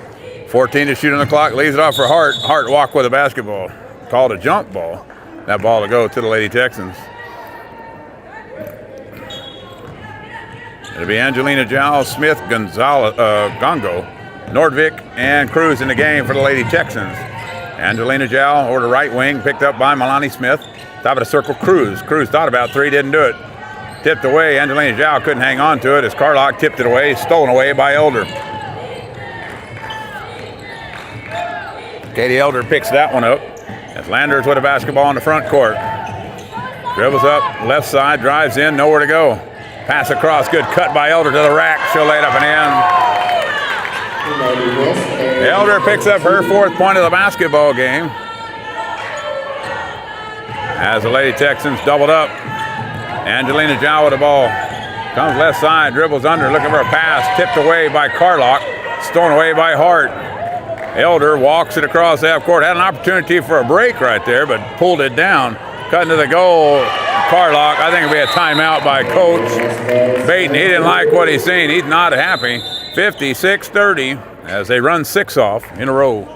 14 to shoot on the clock, leaves it off for Hart. Hart walk with the basketball. Called a jump ball. That ball to go to the Lady Texans. It'll be Angelina Jow, Smith, Gonzalez, Gongo, Nordvik, and Cruz in the game for the Lady Texans. Angelina Jow over the right wing, picked up by Melanie Smith. Top of the circle, Cruz. Cruz thought about 3, didn't do it. Tipped away. Angelina Jow couldn't hang on to it as Carlock tipped it away, stolen away by Elder. Katie Elder picks that one up as Landers with a basketball in the front court. Dribbles up, left side, drives in, nowhere to go. Pass across, good cut by Elder to the rack. She'll lay it up and in. Elder picks up her 4th point of the basketball game. As the Lady Texans doubled up. Angelina Jow with the ball. Comes left side, dribbles under, looking for a pass. Tipped away by Carlock. Stolen away by Hart. Elder walks it across half court. Had an opportunity for a break right there, but pulled it down. Cutting to the goal. Carlock, I think it'll be a timeout by Coach Baton. He didn't like what he's seen. He's not happy. 56-30 as they run 6 off in a row.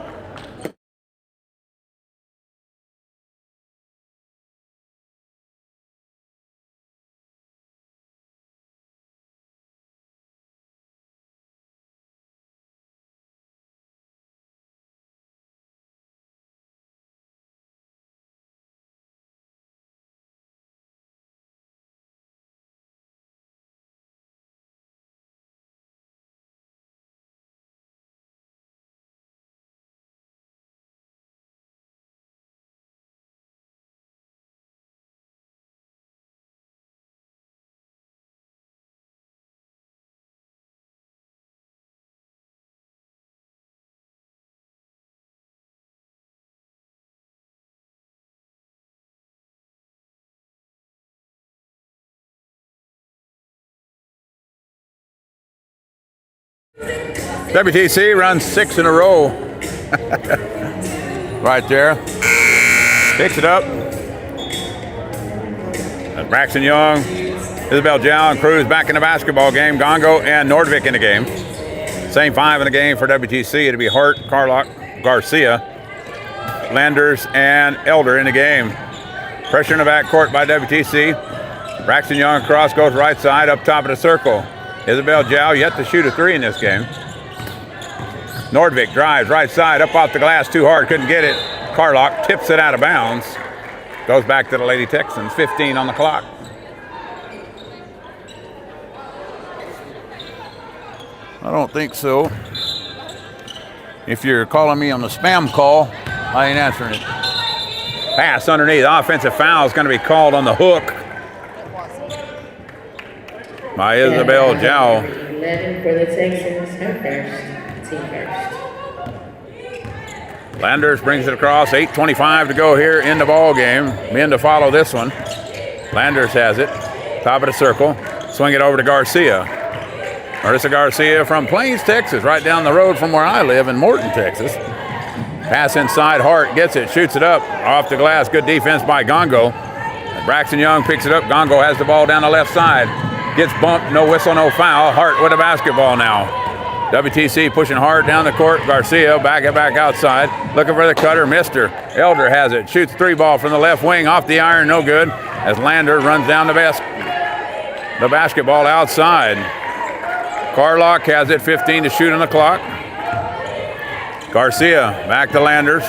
WTC runs 6 in a row. Right there. Picks it up. That's Braxton Young, Isabel Jow, and Cruz back in the basketball game. Gongo and Nordvik in the game. Same 5 in the game for WTC. It'll be Hart, Carlock, Garcia, Landers, and Elder in the game. Pressure in the backcourt by WTC. Braxton Young across, goes right side, up top of the circle. Isabel Jow yet to shoot a 3 in this game. Nordvik drives right side, up off the glass, too hard, couldn't get it. Carlock tips it out of bounds. Goes back to the Lady Texans, 15 on the clock. I don't think so. If you're calling me on the spam call, I ain't answering it. Pass underneath, offensive foul is going to be called on the hook by Isabel Jow. 11 for the Texans, her first, team first. Landers brings it across. 8:25 to go here in the ball game. Men to follow this one. Landers has it. Top of the circle. Swing it over to Garcia. Marissa Garcia from Plains, Texas, right down the road from where I live in Morton, Texas. Pass inside. Hart gets it. Shoots it up. Off the glass. Good defense by Gongo. Braxton Young picks it up. Gongo has the ball down the left side. Gets bumped. No whistle, no foul. Hart with a basketball now. WTC pushing hard down the court. Garcia back outside. Looking for the cutter. Missed her. Elder has it. Shoots 3 ball from the left wing. Off the iron. No good. As Lander runs down the basketball outside. Carlock has it. 15 to shoot on the clock. Garcia back to Landers.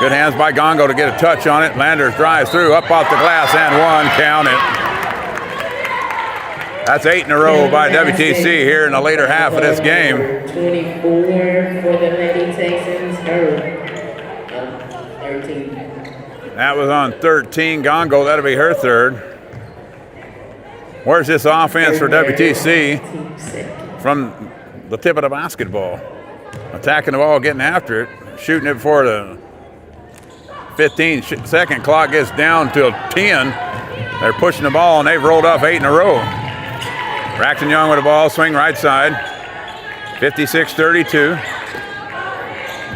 Good hands by Gongo to get a touch on it. Landers drives through. Up off the glass and one. Count it. That's 8 in a row by WTC here in the later half of this game. 24 for the Lady Texans. 13. That was on 13. Gongo, that'll be her third. Where's this offense for WTC? From the tip of the basketball. Attacking the ball, getting after it. Shooting it before the 15-second clock gets down to 10. They're pushing the ball, and they've rolled off 8 in a row. Braxton Young with the ball, swing right side. 56-32.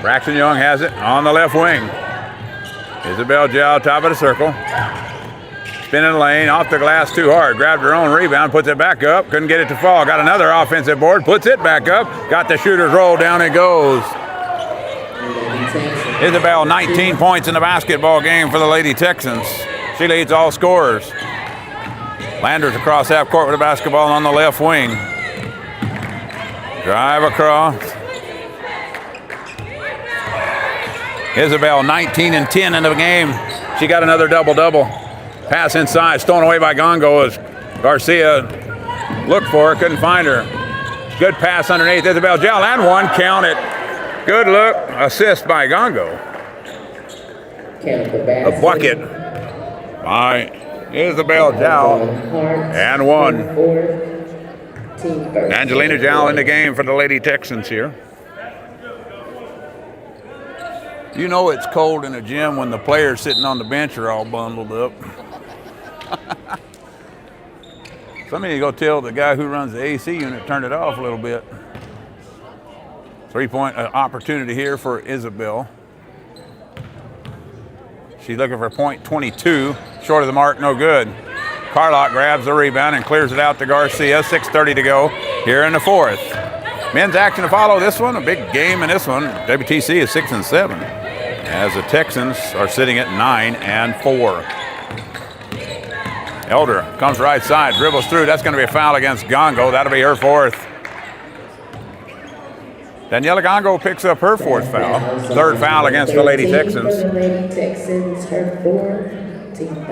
Braxton Young has it on the left wing. Isabel Jow, top of the circle. Spinning lane, off the glass too hard. Grabbed her own rebound, puts it back up. Couldn't get it to fall. Got another offensive board, puts it back up. Got the shooter's roll, down it goes. Isabel, 19 points in the basketball game for the Lady Texans. She leads all scorers. Landers across half court with a basketball on the left wing. Drive across. Isabel, 19 and 10 in the game. She got another double-double. Pass inside, stolen away by Gongo as Garcia looked for her, couldn't find her. Good pass underneath. Isabel Gel and one, count it. Good look, assist by Gongo. A bucket by Isabel Gel and one. Angelina Gel in the game for the Lady Texans here. You know it's cold in the gym when the players sitting on the bench are all bundled up. Somebody go tell the guy who runs the AC unit, turn it off a little bit. 3-point opportunity here for Isabel. She's looking for point 22. Short of the mark, no good. Carlock grabs the rebound and clears it out to Garcia. 6:30 to go here in the fourth. Men's action to follow this one. A big game in this one. WTC is 6 and 7. As the Texans are sitting at 9 and 4. Elder comes right side, dribbles through. That's going to be a foul against Gongo. That'll be her fourth. Daniela Gongo picks up her fourth foul. Third foul against the Lady Texans.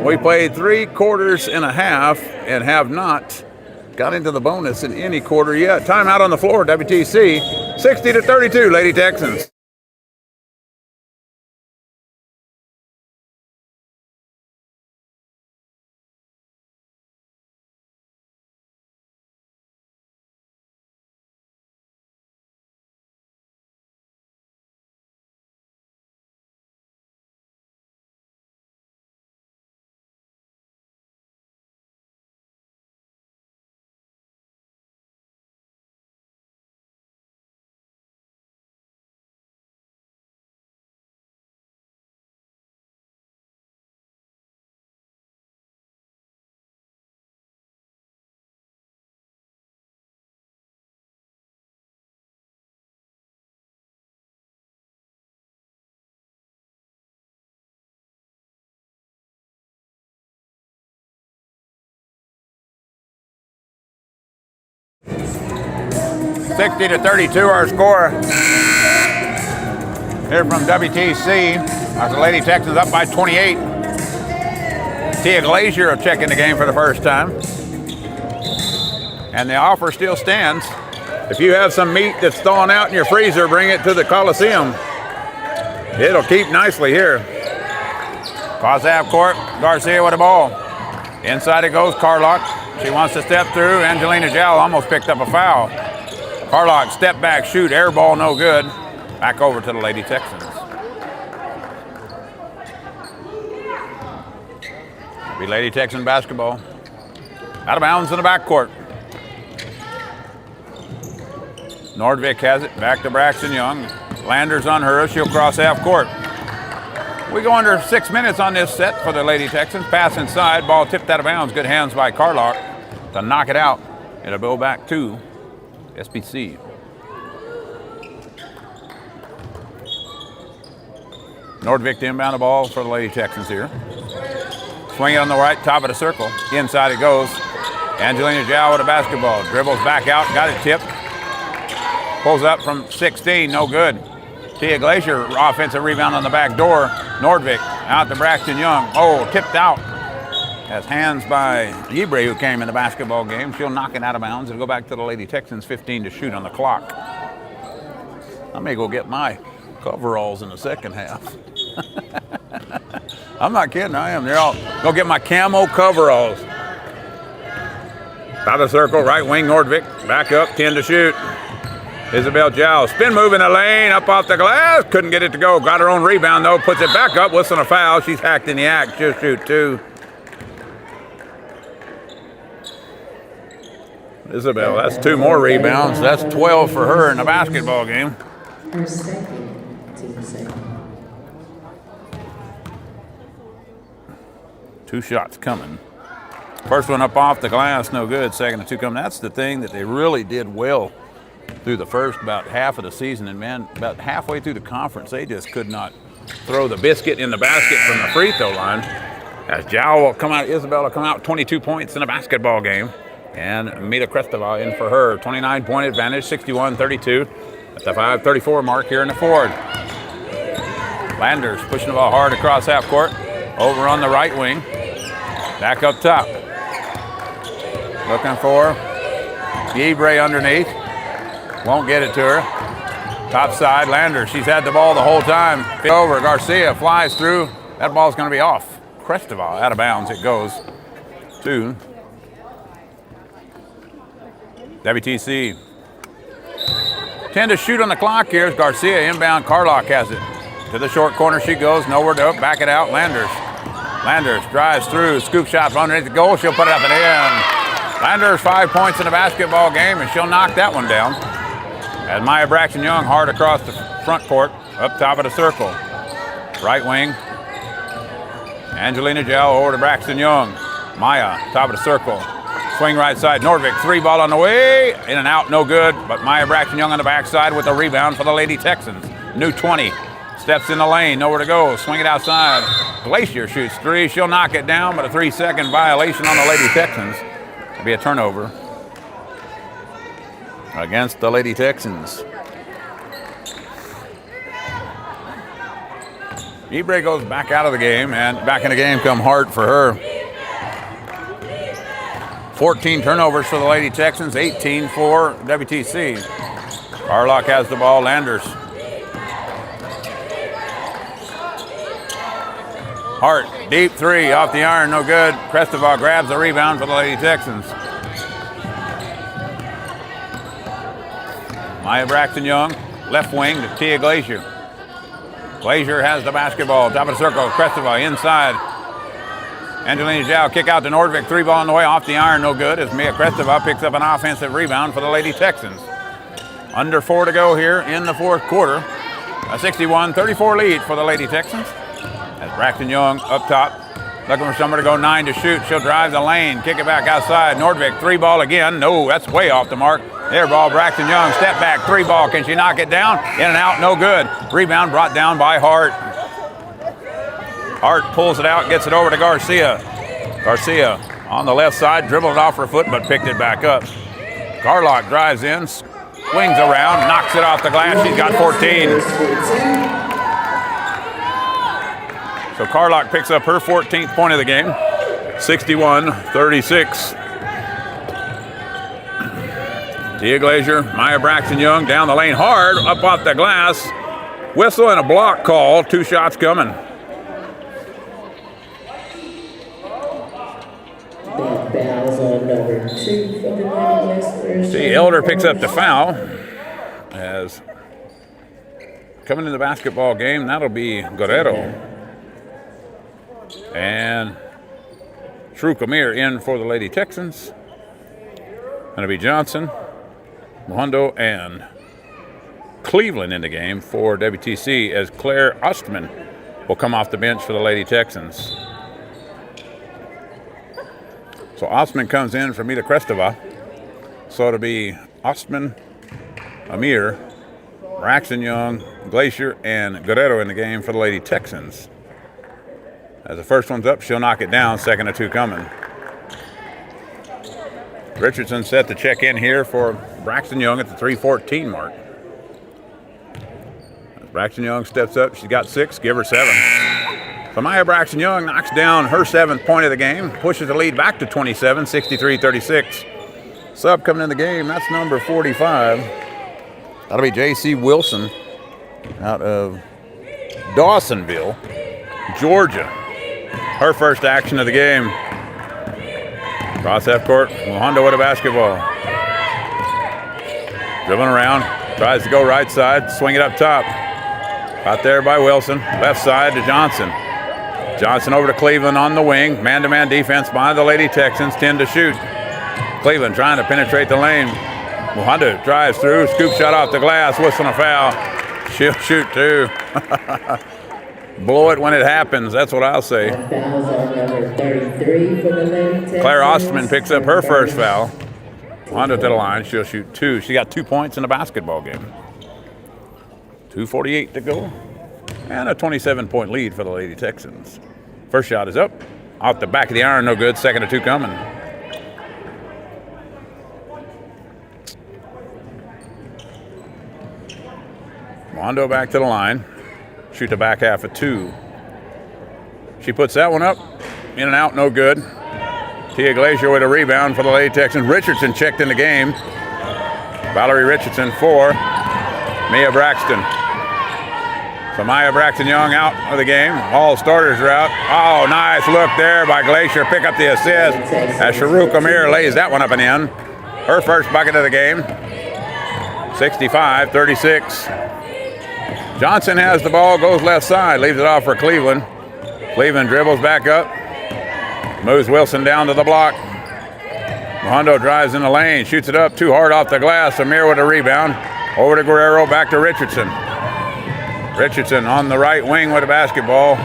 We played 3 quarters and a half and have not got into the bonus in any quarter yet. Timeout on the floor, WTC. 60-32, Lady Texans. (60-32) our score here from WTC. As the Lady Texans up by 28. Tia Glazier checking the game for the first time. And the offer still stands. If you have some meat that's thawing out in your freezer, bring it to the Coliseum. It'll keep nicely here. Cross half court, Garcia with the ball. Inside it goes, Carlock. She wants to step through. Angelina Jow almost picked up a foul. Carlock, step back, shoot, air ball, no good. Back over to the Lady Texans. Be Lady Texan basketball. Out of bounds in the backcourt. Nordvik has it. Back to Braxton Young. Landers on her. She'll cross half court. We go under 6 minutes on this set for the Lady Texans. Pass inside. Ball tipped out of bounds. Good hands by Carlock to knock it out. It'll go back to SBC. Nordvik to inbound the ball for the Lady Texans here. Swing it on the right, top of the circle. Inside it goes. Angelina Zhao with a basketball. Dribbles back out, got it tipped. Pulls up from 16, no good. Tia Glacier, offensive rebound on the back door. Nordvik out to Braxton Young. Oh, tipped out. That's hands by Yibre, who came in the basketball game. She'll knock it out of bounds. It'll go back to the Lady Texans, 15 to shoot on the clock. I may go get my coveralls in the second half. I'm not kidding, I am. They're all, go get my camo coveralls. Out of the circle, right wing, Nordvik. Back up, 10 to shoot. Isabel Zhao, spin move in the lane, up off the glass. Couldn't get it to go. Got her own rebound, though. Puts it back up, whistling a foul. She's hacked in the act. She'll shoot 2. Isabel, that's 2 more rebounds. That's 12 for her in the basketball game. Her second team second. 2 shots coming. First one up off the glass, no good. Second and 2 coming. That's the thing that they really did well through the first about half of the season. And man, about halfway through the conference, they just could not throw the biscuit in the basket from the free throw line. As Zhao will come out, Isabel will come out 22 points in a basketball game. And Mita Krestova in for her. 29-point advantage, 61-32 at the 5:34 mark here in the fourth. Landers pushing the ball hard across half court. Over on the right wing. Back up top. Looking for Yibre underneath. Won't get it to her. Top side, Landers. She's had the ball the whole time. Over, Garcia flies through. That ball's going to be off. Krestova out of bounds. It goes to WTC. 10 to shoot on the clock here as Garcia inbound. Carlock has it. To the short corner she goes. Nowhere to back it out. Landers drives through. Scoop shot from underneath the goal. She'll put it up and in. Landers 5 points in the basketball game, and she'll knock that one down. As Maya Braxton Young hard across the front court. Up top of the circle. Right wing. Angelina Zhao over to Braxton Young. Maya, top of the circle. Swing right side. Nordvik, 3 ball on the way. In and out, no good. But Maya Braxton Young on the backside with a rebound for the Lady Texans. New 20. Steps in the lane, nowhere to go. Swing it outside. Glacier shoots 3. She'll knock it down, but a 3-second violation on the Lady Texans. It'll be a turnover against the Lady Texans. Yibre goes back out of the game, and back in the game come Hart for her. 14 turnovers for the Lady Texans, 18 for WTC. Carlock has the ball, Landers. Hart, deep 3, off the iron, no good. Krestova grabs the rebound for the Lady Texans. Maya Braxton Young, left wing to Tia Glacier. Glacier has the basketball, top of the circle, Krestova inside. Angelina Zhao kick out to Nordvik, 3 ball on the way, off the iron, no good, as Mia Krestova picks up an offensive rebound for the Lady Texans. Under 4 to go here in the fourth quarter. A 61-34 lead for the Lady Texans. As Braxton Young up top, looking for somebody to go 9 to shoot. She'll drive the lane, kick it back outside. Nordvik, 3 ball again. No, that's way off the mark. Air ball, Braxton Young, step back, 3 ball. Can she knock it down? In and out, no good. Rebound brought down by Hart. Hart pulls it out, gets it over to Garcia. Garcia on the left side, dribbled it off her foot, but picked it back up. Carlock drives in, swings around, knocks it off the glass. She's got 14. So Carlock picks up her 14th point of the game, 61-36. Tia Glacier, Maya Braxton Young down the lane hard, up off the glass. Whistle and a block call, 2 shots coming. See, Elder picks up the foul as coming in the basketball game, that'll be Guerrero. And Sharuk Amir in for the Lady Texans. Going to be Johnson, Mohondo, and Cleveland in the game for WTC, as Claire Ostman will come off the bench for the Lady Texans. So Ostman comes in for Mita Krestova. So it'll be Ostman, Amir, Braxton Young, Glacier, and Guerrero in the game for the Lady Texans. As the first one's up, she'll knock it down. Second of two coming. Richardson set to check in here for Braxton Young at the 3:14 mark. As Braxton Young steps up, she's got 6, give her 7. So Maya Braxton Young knocks down her 7th point of the game, pushes the lead back to 27, 63-36. Sub coming in the game, that's number 45. That'll be J.C. Wilson out of Dawsonville, Georgia. Her first action of the game. Cross half court, Mohondo with a basketball. Dribbling around, tries to go right side, swing it up top. Out there by Wilson, left side to Johnson. Johnson over to Cleveland on the wing. Man-to-man defense by the Lady Texans, 10 to shoot. Cleveland trying to penetrate the lane. Mohondo drives through, scoop shot off the glass, whistling a foul. She'll shoot too. Blow it when it happens, that's what I'll say. Fouls on number 33 for the Lady Texans. Claire Ostman picks up her first foul. Mohondo to the line, she'll shoot 2. She got 2 points in the basketball game. 2:48 to go. And a 27-point lead for the Lady Texans. First shot is up. Off the back of the iron, no good. Second of two coming. Mohondo back to the line. Shoot the back half of 2. She puts that one up. In and out, no good. Tia Glacier with a rebound for the Lady Texans. Richardson checked in the game. Valerie Richardson for Mia Braxton. So Maya Braxton Young out of the game. All starters are out. Oh, nice look there by Glacier. Pick up the assist as Sharuk Amir lays that one up and in. Her first bucket of the game. 65-36. Johnson has the ball, goes left side, leaves it off for Cleveland. Cleveland dribbles back up. Moves Wilson down to the block. Mohondo drives in the lane, shoots it up too hard off the glass. Amir with a rebound. Over to Guerrero, back to Richardson. Richardson on the right wing with a basketball.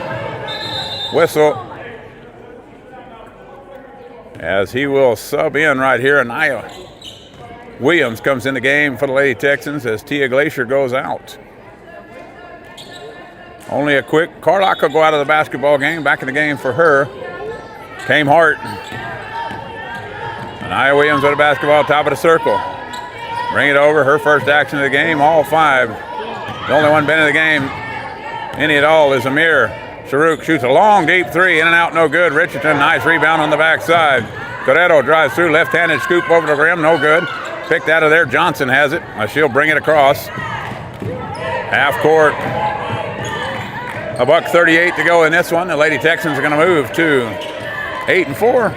Whistle. As he will sub in right here, Anaya Williams comes in the game for the Lady Texans as Tia Glacier goes out. Only a quick. Carlock will go out of the basketball game. Back in the game for her came Hart. Anaya Williams with a basketball, top of the circle. Bring it over. Her first action of the game, all 5. The only one been in the game, any at all, is Amir. Sharuk shoots a long, deep 3, in and out, no good. Richardson, nice rebound on the backside. Guerrero drives through, left-handed scoop over the rim, no good. Picked out of there, Johnson has it. She'll bring it across. Half court. $1:38 to go in this one. The Lady Texans are going to move to 8-4.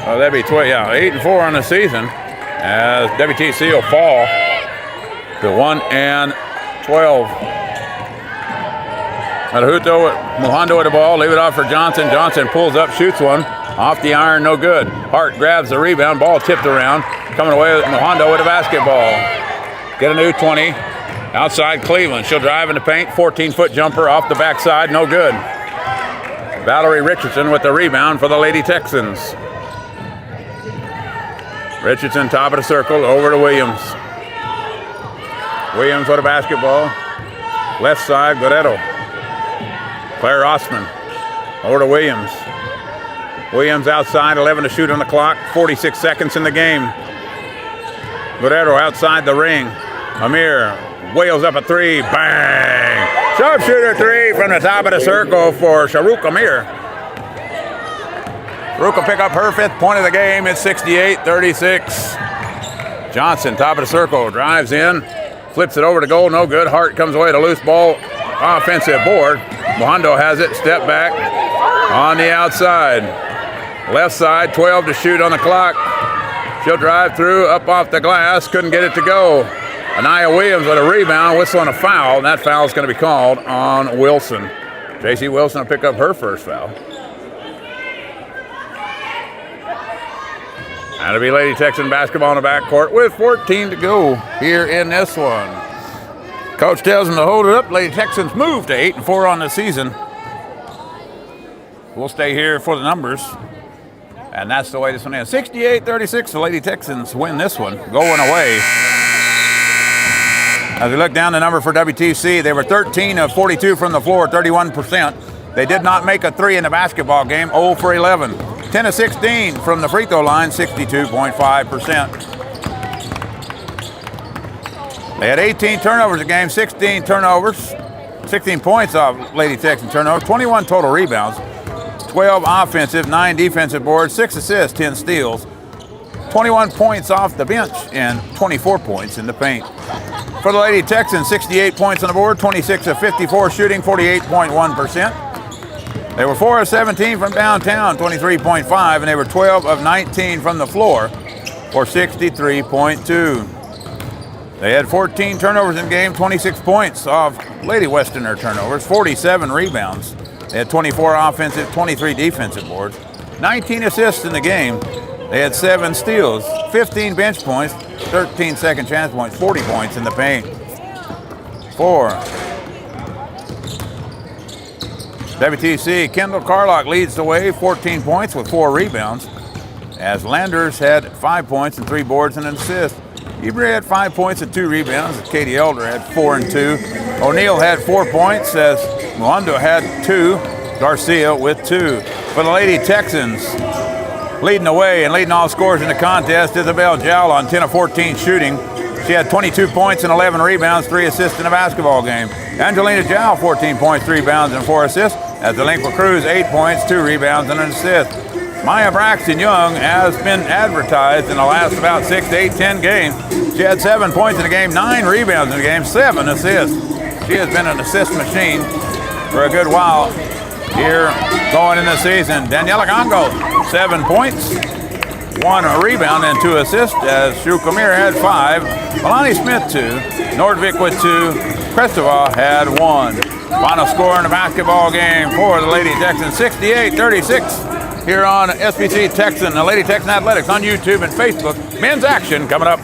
Oh, that'd be 8-4 on the season. As WTC will fall to 1-12. Mohondo with the ball, leave it off for Johnson. Johnson pulls up, shoots one. Off the iron, no good. Hart grabs the rebound, ball tipped around. Coming away with Mohondo with a basketball. Get a new 20. Outside Cleveland, she'll drive in the paint. 14-foot jumper off the backside, no good. Valerie Richardson with the rebound for the Lady Texans. Richardson, top of the circle, over to Williams. Williams with a basketball. Left side, Guerrero. Claire Ostman, over to Williams. Williams outside, 11 to shoot on the clock, 46 seconds in the game. Guerrero outside the ring. Amir wheels up a 3, bang! Sharpshooter 3 from the top of the circle for Sharuk Amir. Sharuk will pick up her 5th point of the game. It's 68-36. Johnson, top of the circle, drives in, flips it over to goal, no good. Hart comes away to loose ball, offensive board. Mohondo has it, step back on the outside. Left side, 12 to shoot on the clock. She'll drive through, up off the glass, couldn't get it to go. Anaya Williams with a rebound, whistling a foul, and that foul is going to be called on Wilson. J.C. Wilson will pick up her first foul. That'll be Lady Texan basketball in the backcourt with 14 to go here in this one. Coach tells them to hold it up. Lady Texans move to 8-4 on the season. We'll stay here for the numbers. And that's the way this one is. 68-36, the Lady Texans win this one, going away. As we look down the number for WTC, they were 13 of 42 from the floor, 31%. They did not make a three in the basketball game, 0 for 11. 10 of 16 from the free throw line, 62.5%. They had 18 turnovers a game, 16 turnovers, 16 points off Lady Texan turnovers, 21 total rebounds, 12 offensive, 9 defensive boards, 6 assists, 10 steals, 21 points off the bench, and 24 points in the paint. For the Lady Texans, 68 points on the board, 26 of 54 shooting, 48.1%. They were 4 of 17 from downtown, 23.5, and they were 12 of 19 from the floor for 63.2. They had 14 turnovers in the game, 26 points off Lady Westerner turnovers, 47 rebounds. They had 24 offensive, 23 defensive boards, 19 assists in the game. They had 7 steals, 15 bench points, 13 second chance points, 40 points in the paint. For WTC, Kendall Carlock leads the way, 14 points with 4 rebounds, as Landers had 5 points and 3 boards and an assist. Ebrey had 5 points and 2 rebounds, as Katie Elder had 4 and 2. O'Neill had 4 points, as Mwando had 2. Garcia with 2. For the Lady Texans, leading the way and leading all scores in the contest, Isabel Jowl on 10 of 14 shooting. She had 22 points and 11 rebounds, 3 assists in a basketball game. Angelina Jowl, 14 points, 3 rebounds, and 4 assists. As Delinqua Cruz, 8 points, 2 rebounds, and an assist. Maya Braxton Young has been advertised in the last about 6 to 8, 10 games. She had 7 points in the game, 9 rebounds in the game, 7 assists. She has been an assist machine for a good while here going in the season. Daniela Gongo, 7 points, 1 rebound and 2 assists, as Shukamir had 5, Melanie Smith 2, Nordvik with 2, Cristova had 1. Final score in the basketball game for the Lady Texans, 68-36 here on SBC Texan, the Lady Texan Athletics on YouTube and Facebook. Men's action coming up.